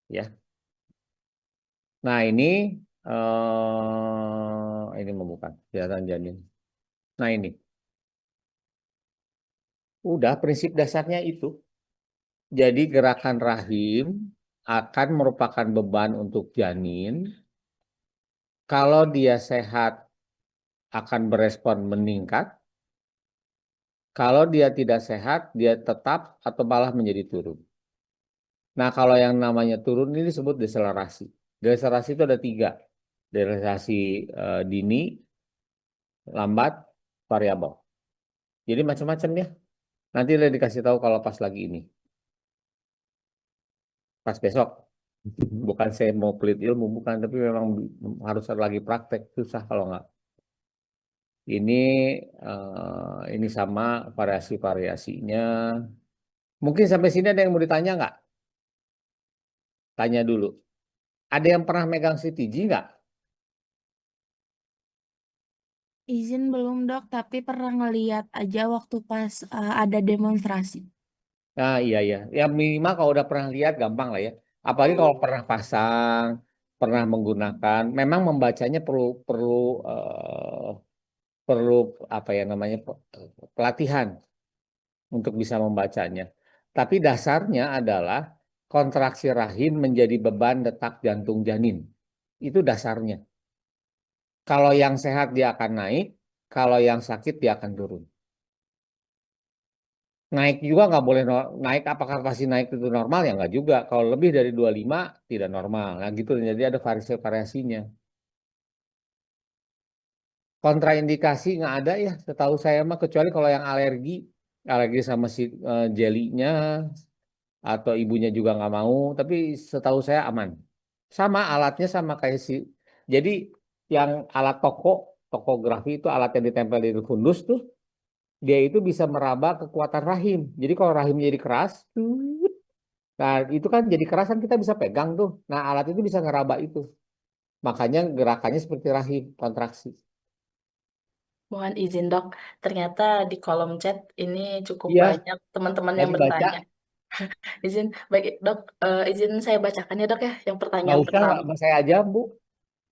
Ya. Nah ini bukan kelihatan janin. Nah ini, udah prinsip dasarnya itu. Jadi gerakan rahim akan merupakan beban untuk janin. Kalau dia sehat akan berespon meningkat. Kalau dia tidak sehat, dia tetap atau malah menjadi turun. Nah, kalau yang namanya turun ini disebut deselerasi. Deselerasi itu ada 3. Deselerasi dini, lambat, variabel. Jadi macam-macam ya. Nanti udah dikasih tahu kalau pas lagi ini. Pas besok. Bukan saya mau pelit ilmu, bukan. Tapi memang harus lagi praktek. Susah kalau nggak. Ini sama variasi-variasinya. Mungkin sampai sini ada yang mau ditanya nggak? Tanya dulu. Ada yang pernah megang CTG nggak? Izin belum dok, tapi pernah ngeliat aja waktu pas ada demonstrasi. Nah, iya ya. Ya minimal kalau udah pernah lihat gampang lah ya. Apalagi kalau pernah pasang, pernah menggunakan. Memang membacanya perlu perlu eh, perlu apa ya namanya pelatihan untuk bisa membacanya. Tapi dasarnya adalah kontraksi rahim menjadi beban detak jantung janin. Itu dasarnya. Kalau yang sehat dia akan naik, kalau yang sakit dia akan turun. Naik juga nggak boleh naik, apakah pasti naik itu normal? Ya nggak juga. Kalau lebih dari 25 tidak normal. Nah gitu, jadi ada variasinya. Kontraindikasi nggak ada ya, setahu saya mah kecuali kalau yang alergi sama si jelinya atau ibunya juga nggak mau. Tapi setahu saya aman. Sama alatnya sama kayak jadi yang alat tokografi itu alat yang ditempel di fundus tuh, dia itu bisa meraba kekuatan rahim. Jadi kalau rahim jadi keras, nah itu kan jadi keras kan kita bisa pegang tuh. Nah alat itu bisa ngeraba itu. Makanya gerakannya seperti rahim, kontraksi. Mohon izin dok, ternyata di kolom chat ini cukup Iya, banyak teman-teman yang lagi baca. bertanya. Izin, baik dok, izin saya bacakan ya dok ya, yang Nggak pertanyaan usah, pertama. sama saya aja, Bu.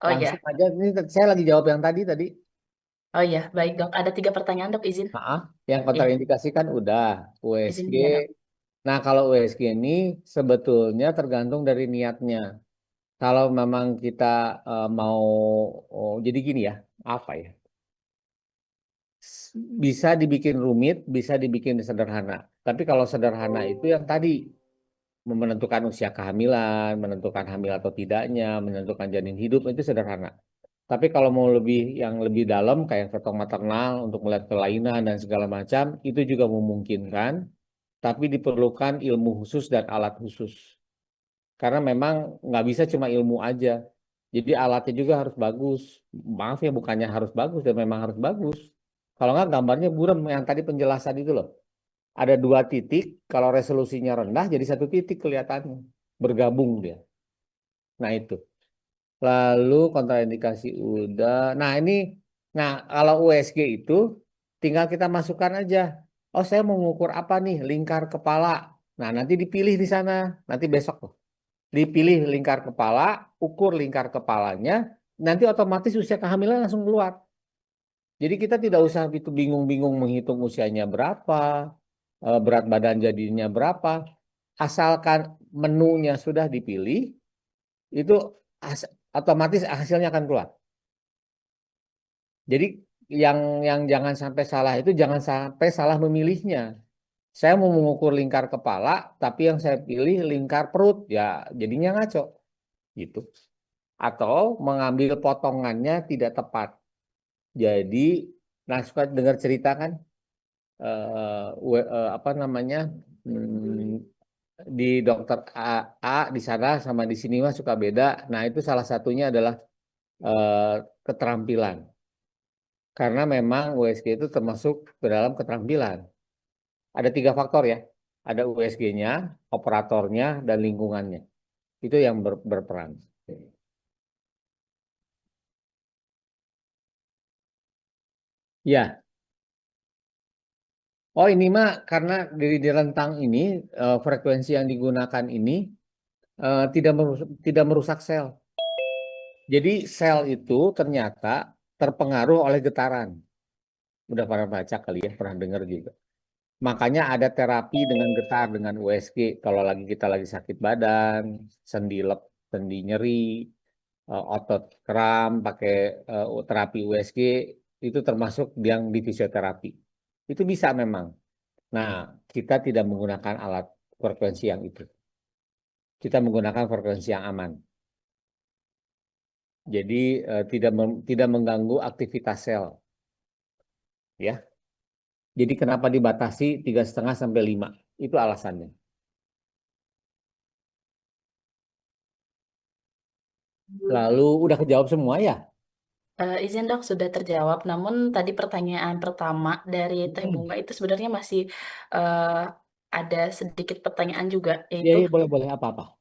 Oh Langsung iya, aja. Ini saya lagi jawab yang tadi. oh iya, baik dok. Ada 3 pertanyaan dok, izin. Maaf, yang Iya, kontraindikasi kan udah izin USG. ya dok. Nah, kalau USG ini sebetulnya tergantung dari niatnya. Kalau memang kita mau, jadi gini ya, apa ya? Bisa dibikin rumit, bisa dibikin sederhana. Tapi kalau sederhana itu yang tadi menentukan usia kehamilan, menentukan hamil atau tidaknya, menentukan janin hidup itu sederhana. Tapi kalau mau yang lebih dalam kayak ketong maternal untuk melihat kelainan dan segala macam itu juga memungkinkan, tapi diperlukan ilmu khusus dan alat khusus. Karena memang nggak bisa cuma ilmu aja. Jadi alatnya juga harus bagus. Maaf ya, bukannya harus bagus dan memang harus bagus. Kalau nggak gambarnya buram yang tadi penjelasan itu loh. Ada 2 titik, kalau resolusinya rendah jadi 1 titik kelihatannya. Bergabung dia. Nah itu. Lalu kontraindikasi udah. Nah kalau USG itu tinggal kita masukkan aja. Oh saya mau mengukur apa nih? Lingkar kepala. Nah nanti dipilih di sana. Nanti besok loh. Dipilih lingkar kepala, ukur lingkar kepalanya. Nanti otomatis usia kehamilan langsung keluar. Jadi kita tidak usah itu bingung-bingung menghitung usianya berapa, berat badan jadinya berapa. Asalkan menunya sudah dipilih, itu otomatis hasilnya akan keluar. Jadi yang jangan sampai salah itu jangan sampai salah memilihnya. Saya mau mengukur lingkar kepala, tapi yang saya pilih lingkar perut, ya jadinya ngaco gitu. Atau mengambil potongannya tidak tepat. Jadi, nah suka dengar cerita kan, apa namanya, di dokter A di sana sama di sini mah suka beda. Nah itu salah satunya adalah keterampilan. Karena memang USG itu termasuk ke dalam keterampilan. Ada 3 faktor ya. Ada USG-nya, operatornya, dan lingkungannya. Itu yang berperan. Ya, oh ini mah karena di rentang ini frekuensi yang digunakan ini tidak merusak sel. Jadi sel itu ternyata terpengaruh oleh getaran. Udah pernah baca kali ya, pernah dengar juga. Makanya ada terapi dengan getar dengan USG kalau kita lagi sakit badan, sendi sendi nyeri, otot kram pakai terapi USG itu termasuk yang di fisioterapi. Itu bisa memang. Nah, kita tidak menggunakan alat frekuensi yang itu. Kita menggunakan frekuensi yang aman. Jadi tidak mengganggu aktivitas sel, ya. Jadi kenapa dibatasi 3,5 sampai 5? Itu alasannya. Lalu udah kejawab semua ya? Izin dok, sudah terjawab. Namun tadi pertanyaan pertama dari Teh Bunga itu sebenarnya masih eh, ada sedikit pertanyaan juga, Iya, yaitu iya, boleh apa-apa.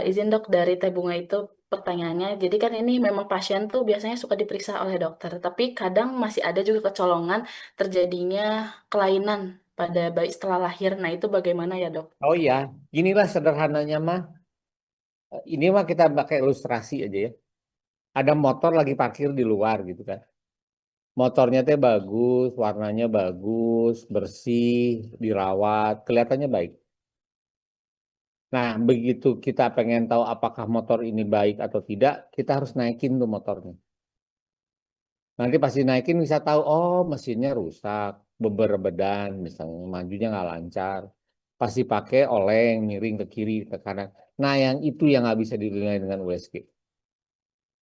izin dok dari Teh Bunga itu pertanyaannya. Jadi kan ini memang pasien tuh biasanya suka diperiksa oleh dokter, tapi kadang masih ada juga kecolongan terjadinya kelainan pada bayi setelah lahir. Nah itu bagaimana ya dok? Oh iya, inilah sederhananya mah. Ini mah kita pakai ilustrasi aja ya. Ada motor lagi parkir di luar gitu kan. Motornya teh bagus, warnanya bagus, bersih, dirawat, kelihatannya baik. Nah, begitu kita pengen tahu apakah motor ini baik atau tidak, kita harus naikin tuh motornya. Nanti pasti naikin bisa tahu, oh mesinnya rusak, beber-bedan, misalnya majunya nggak lancar. Pasti pakai oleng, miring ke kiri, ke kanan. Nah, yang itu yang nggak bisa dinilai dengan USG.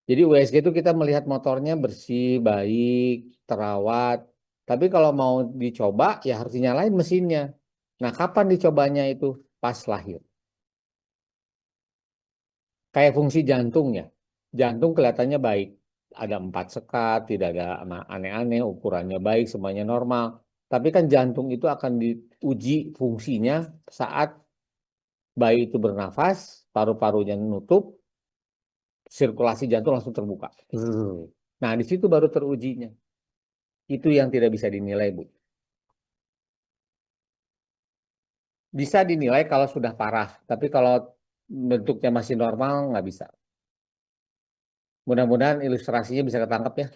Jadi USG itu kita melihat motornya bersih, baik, terawat. Tapi kalau mau dicoba, ya harus dinyalain mesinnya. Nah, kapan dicobanya itu? Pas lahir. Kayak fungsi jantung ya. Jantung kelihatannya baik. Ada 4 sekat, tidak ada aneh-aneh, ukurannya baik, semuanya normal. Tapi kan jantung itu akan diuji fungsinya saat bayi itu bernafas, paru-parunya nutup, sirkulasi jantung langsung terbuka. Nah, di situ baru terujinya. Itu yang tidak bisa dinilai, Bu. Bisa dinilai kalau sudah parah, tapi kalau bentuknya masih normal, nggak bisa. Mudah-mudahan ilustrasinya bisa ketangkep ya.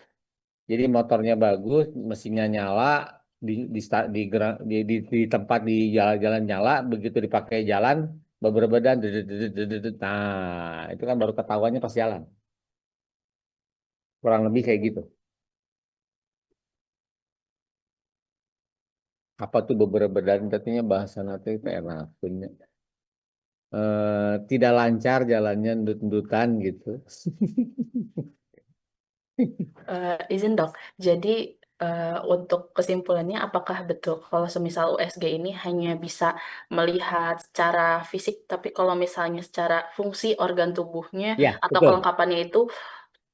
Jadi motornya bagus, mesinnya nyala, di tempat di jalan-jalan nyala, begitu dipakai jalan, beberapa dan nah itu kan baru ketahuannya pas jalan. Kurang lebih kayak gitu. Apa tuh beberapa dan katanya bahasa nanti itu enak punya. Tidak lancar jalannya, ndut-ndutan gitu. Izin dok, jadi untuk kesimpulannya apakah betul kalau semisal USG ini hanya bisa melihat secara fisik, tapi kalau misalnya secara fungsi organ tubuhnya Ya, atau betul. kelengkapannya itu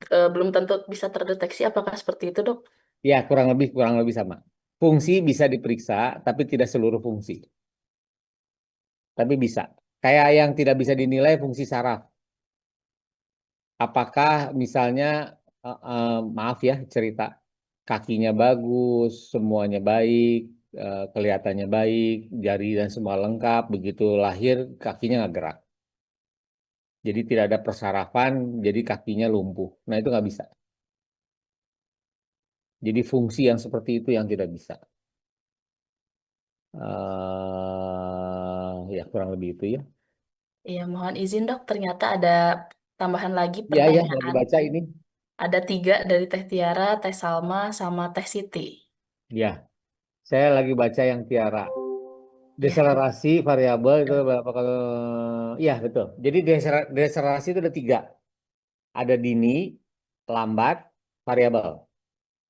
belum tentu bisa terdeteksi, apakah seperti itu dok? Ya, kurang lebih sama. Fungsi bisa diperiksa, tapi tidak seluruh fungsi. Tapi bisa. Kayak yang tidak bisa dinilai fungsi saraf. Apakah misalnya, maaf ya cerita, kakinya bagus, semuanya baik, kelihatannya baik, jari dan semua lengkap, begitu lahir kakinya nggak gerak. Jadi tidak ada persarafan, jadi kakinya lumpuh. Nah itu nggak bisa. Jadi fungsi yang seperti itu yang tidak bisa. Ya kurang lebih itu ya. Ya, mohon izin dok, ternyata ada tambahan lagi Ya ya lagi pertanyaan. baca ini. Ada 3 dari Teh Tiara, Teh Salma, sama Teh Siti. Ya, saya lagi baca yang Tiara. Ya, Deselerasi variabel itu berapa kali? Iya betul. Jadi deselerasi itu ada 3. Ada dini, lambat, variabel.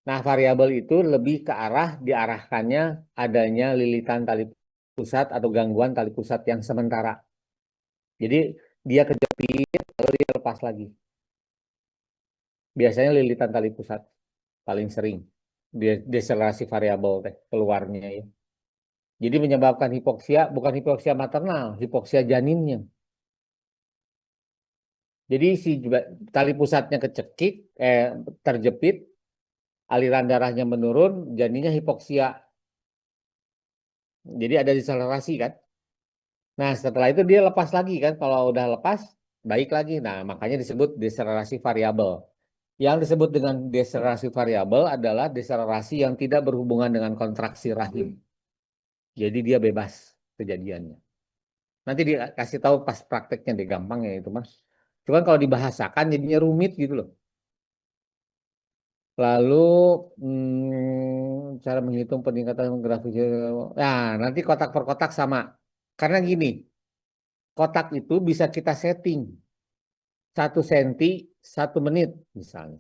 Nah variabel itu lebih ke arah diarahkannya adanya lilitan tali pusat atau gangguan tali pusat yang sementara. Jadi dia kejepit lalu dia lepas lagi. Biasanya lilitan tali pusat paling sering. Deselerasi variabel teh keluarnya ya. Jadi menyebabkan hipoksia, bukan hipoksia maternal, hipoksia janinnya. Jadi si tali pusatnya kecekik, terjepit, aliran darahnya menurun, janinnya hipoksia. Jadi ada deselerasi kan. Nah setelah itu dia lepas lagi kan. Kalau udah lepas, baik lagi. Nah makanya disebut deselerasi variabel. Yang disebut dengan deselerasi variabel adalah deselerasi yang tidak berhubungan dengan kontraksi rahim. Jadi dia bebas kejadiannya. Nanti dikasih tahu pas prakteknya deh, gampang ya itu mas. Cuman kalau dibahasakan jadinya rumit gitu loh. Lalu cara menghitung peningkatan grafis. Nah, nanti kotak per kotak sama. Karena gini, kotak itu bisa kita setting 1 cm 1 menit misalnya.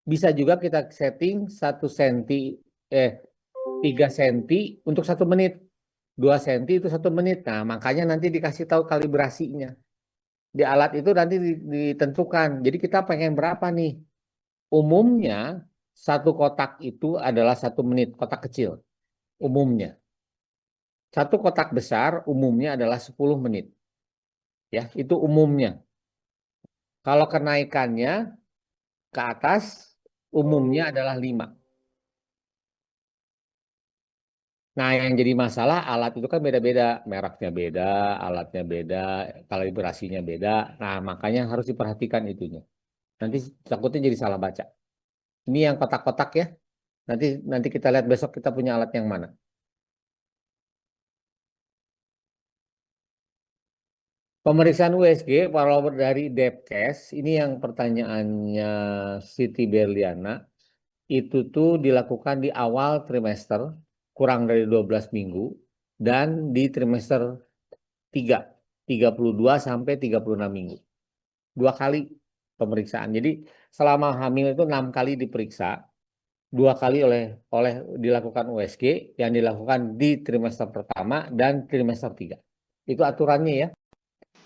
Bisa juga kita setting 1 cm 3 cm untuk 1 menit. 2 cm itu 1 menit. Nah, makanya nanti dikasih tahu kalibrasinya. Di alat itu nanti ditentukan. Jadi kita pengen berapa nih? Umumnya 1 kotak itu adalah 1 menit, kotak kecil. Umumnya. 1 kotak besar umumnya adalah 10 menit. Ya, itu umumnya. Kalau kenaikannya ke atas umumnya adalah 5. Nah, yang jadi masalah alat itu kan beda-beda, mereknya beda, alatnya beda, kalibrasinya beda. Nah, makanya harus diperhatikan itunya. Nanti takutnya jadi salah baca. Ini yang kotak-kotak ya. Nanti nanti kita lihat besok kita punya alat yang mana. Pemeriksaan USG kalau dari Depkes, ini yang pertanyaannya Siti Berliana, itu tuh dilakukan di awal trimester, kurang dari 12 minggu, dan di trimester 3, 32 sampai 36 minggu. 2 kali pemeriksaan. Jadi selama hamil itu 6 kali diperiksa, 2 kali oleh dilakukan USG, yang dilakukan di trimester pertama dan trimester 3. Itu aturannya ya.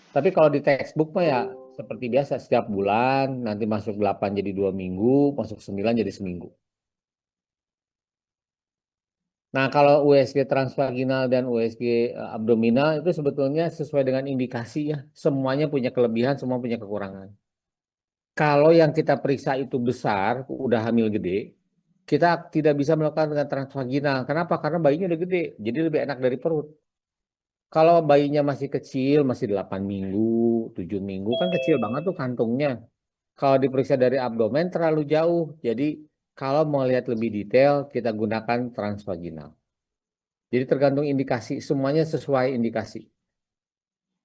Tapi kalau di textbook mah ya seperti biasa setiap bulan, nanti masuk 8 jadi 2 minggu, masuk 9 jadi seminggu. Nah kalau USG transvaginal dan USG abdominal itu sebetulnya sesuai dengan indikasi ya. Semuanya punya kelebihan, semua punya kekurangan. Kalau yang kita periksa itu besar, udah hamil gede, kita tidak bisa melakukan dengan transvaginal. Kenapa? Karena bayinya udah gede, jadi lebih enak dari perut. Kalau bayinya masih kecil, masih 8 minggu, 7 minggu, kan kecil banget tuh kantungnya. Kalau diperiksa dari abdomen terlalu jauh. Jadi kalau mau lihat lebih detail, kita gunakan transvaginal. Jadi tergantung indikasi, semuanya sesuai indikasi.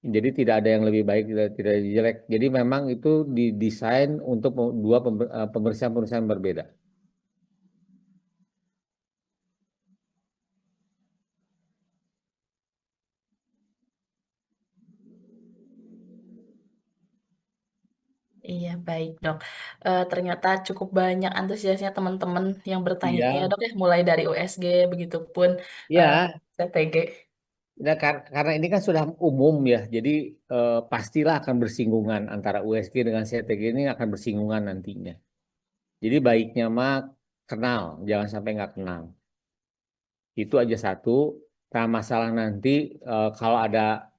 Jadi tidak ada yang lebih baik, tidak jelek. Jadi memang itu didesain untuk dua pemeriksaan-pemeriksaan berbeda. Iya, baik dok. Ternyata cukup banyak antusiasnya teman-teman yang bertanya ya Iya, dok ya, mulai dari USG, begitupun eh, ya. CTG. Nah, karena ini kan sudah umum ya, jadi pastilah akan bersinggungan antara USG dengan CTG ini akan bersinggungan nantinya. Jadi baiknya mah kenal, jangan sampai nggak kenal. Itu aja satu. Nah, masalah nanti kalau ada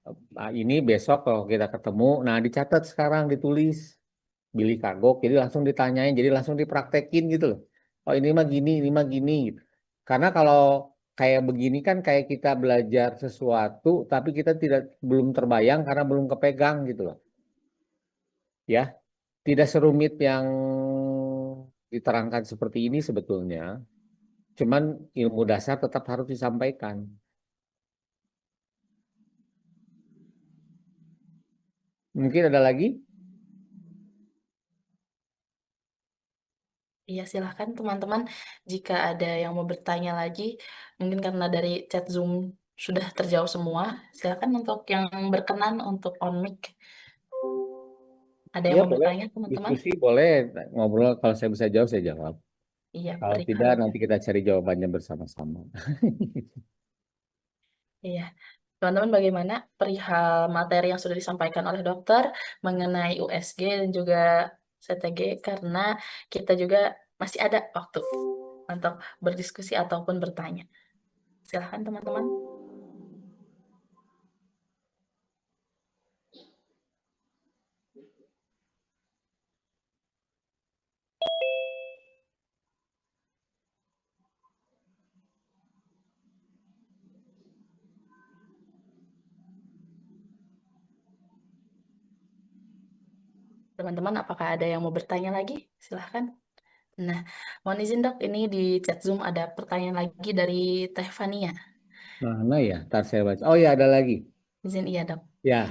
ini besok kalau kita ketemu, nah dicatat sekarang ditulis, Billy kagok, jadi langsung ditanyain, jadi langsung dipraktekin gitu loh. Oh ini mah gini gitu. Karena kalau kayak begini kan kayak kita belajar sesuatu, tapi kita belum terbayang karena belum kepegang gitu loh. Ya, tidak serumit yang diterangkan seperti ini sebetulnya. Cuman ilmu dasar tetap harus disampaikan. Mungkin ada lagi? Iya, silahkan teman-teman jika ada yang mau bertanya lagi, mungkin karena dari chat Zoom sudah terjawab semua, silahkan untuk yang berkenan untuk on mic. Ada yang Ya mau boleh. bertanya teman-teman? Diskusi boleh. Ngobrol kalau saya bisa jawab, saya jawab. Iya, Kalau tidak, perihal. nanti kita cari jawabannya bersama-sama. Iya. Teman-teman, bagaimana perihal materi yang sudah disampaikan oleh dokter mengenai USG dan juga CTG, karena kita juga masih ada waktu untuk berdiskusi ataupun bertanya. Silahkan teman-teman. Teman-teman, apakah ada yang mau bertanya lagi? Silahkan. Nah, mohon izin dok, ini di chat Zoom ada pertanyaan lagi dari Teh Fania. Mana ya? Ntar saya baca. Oh ya, ada lagi. Izin iya dok. Ya,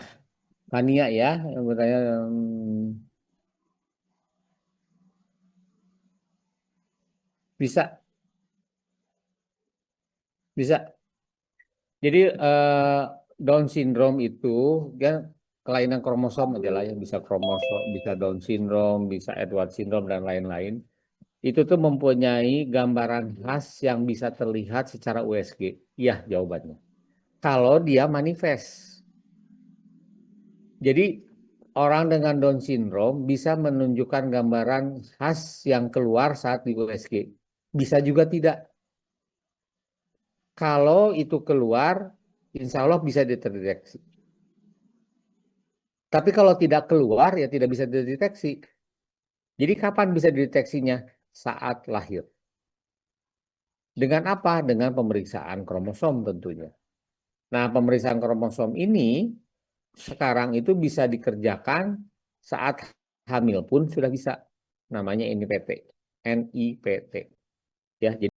Fania ya, yang bertanya. Bisa, bisa. Jadi Down syndrome itu kan kelainan kromosom aja lah yang bisa kromosom, bisa Down syndrome, bisa Edward syndrome dan lain-lain. Itu tuh mempunyai gambaran khas yang bisa terlihat secara USG. Iya jawabannya. Kalau dia manifest. Jadi orang dengan Down syndrome bisa menunjukkan gambaran khas yang keluar saat di USG. Bisa juga tidak. Kalau itu keluar, insya Allah bisa terdeteksi. Tapi kalau tidak keluar, ya tidak bisa dideteksi. Jadi kapan bisa dideteksinya? Saat lahir. Dengan apa? Dengan pemeriksaan kromosom tentunya. Nah, pemeriksaan kromosom ini sekarang itu bisa dikerjakan saat hamil pun sudah bisa. Namanya NIPT. NIPT. Ya, jadi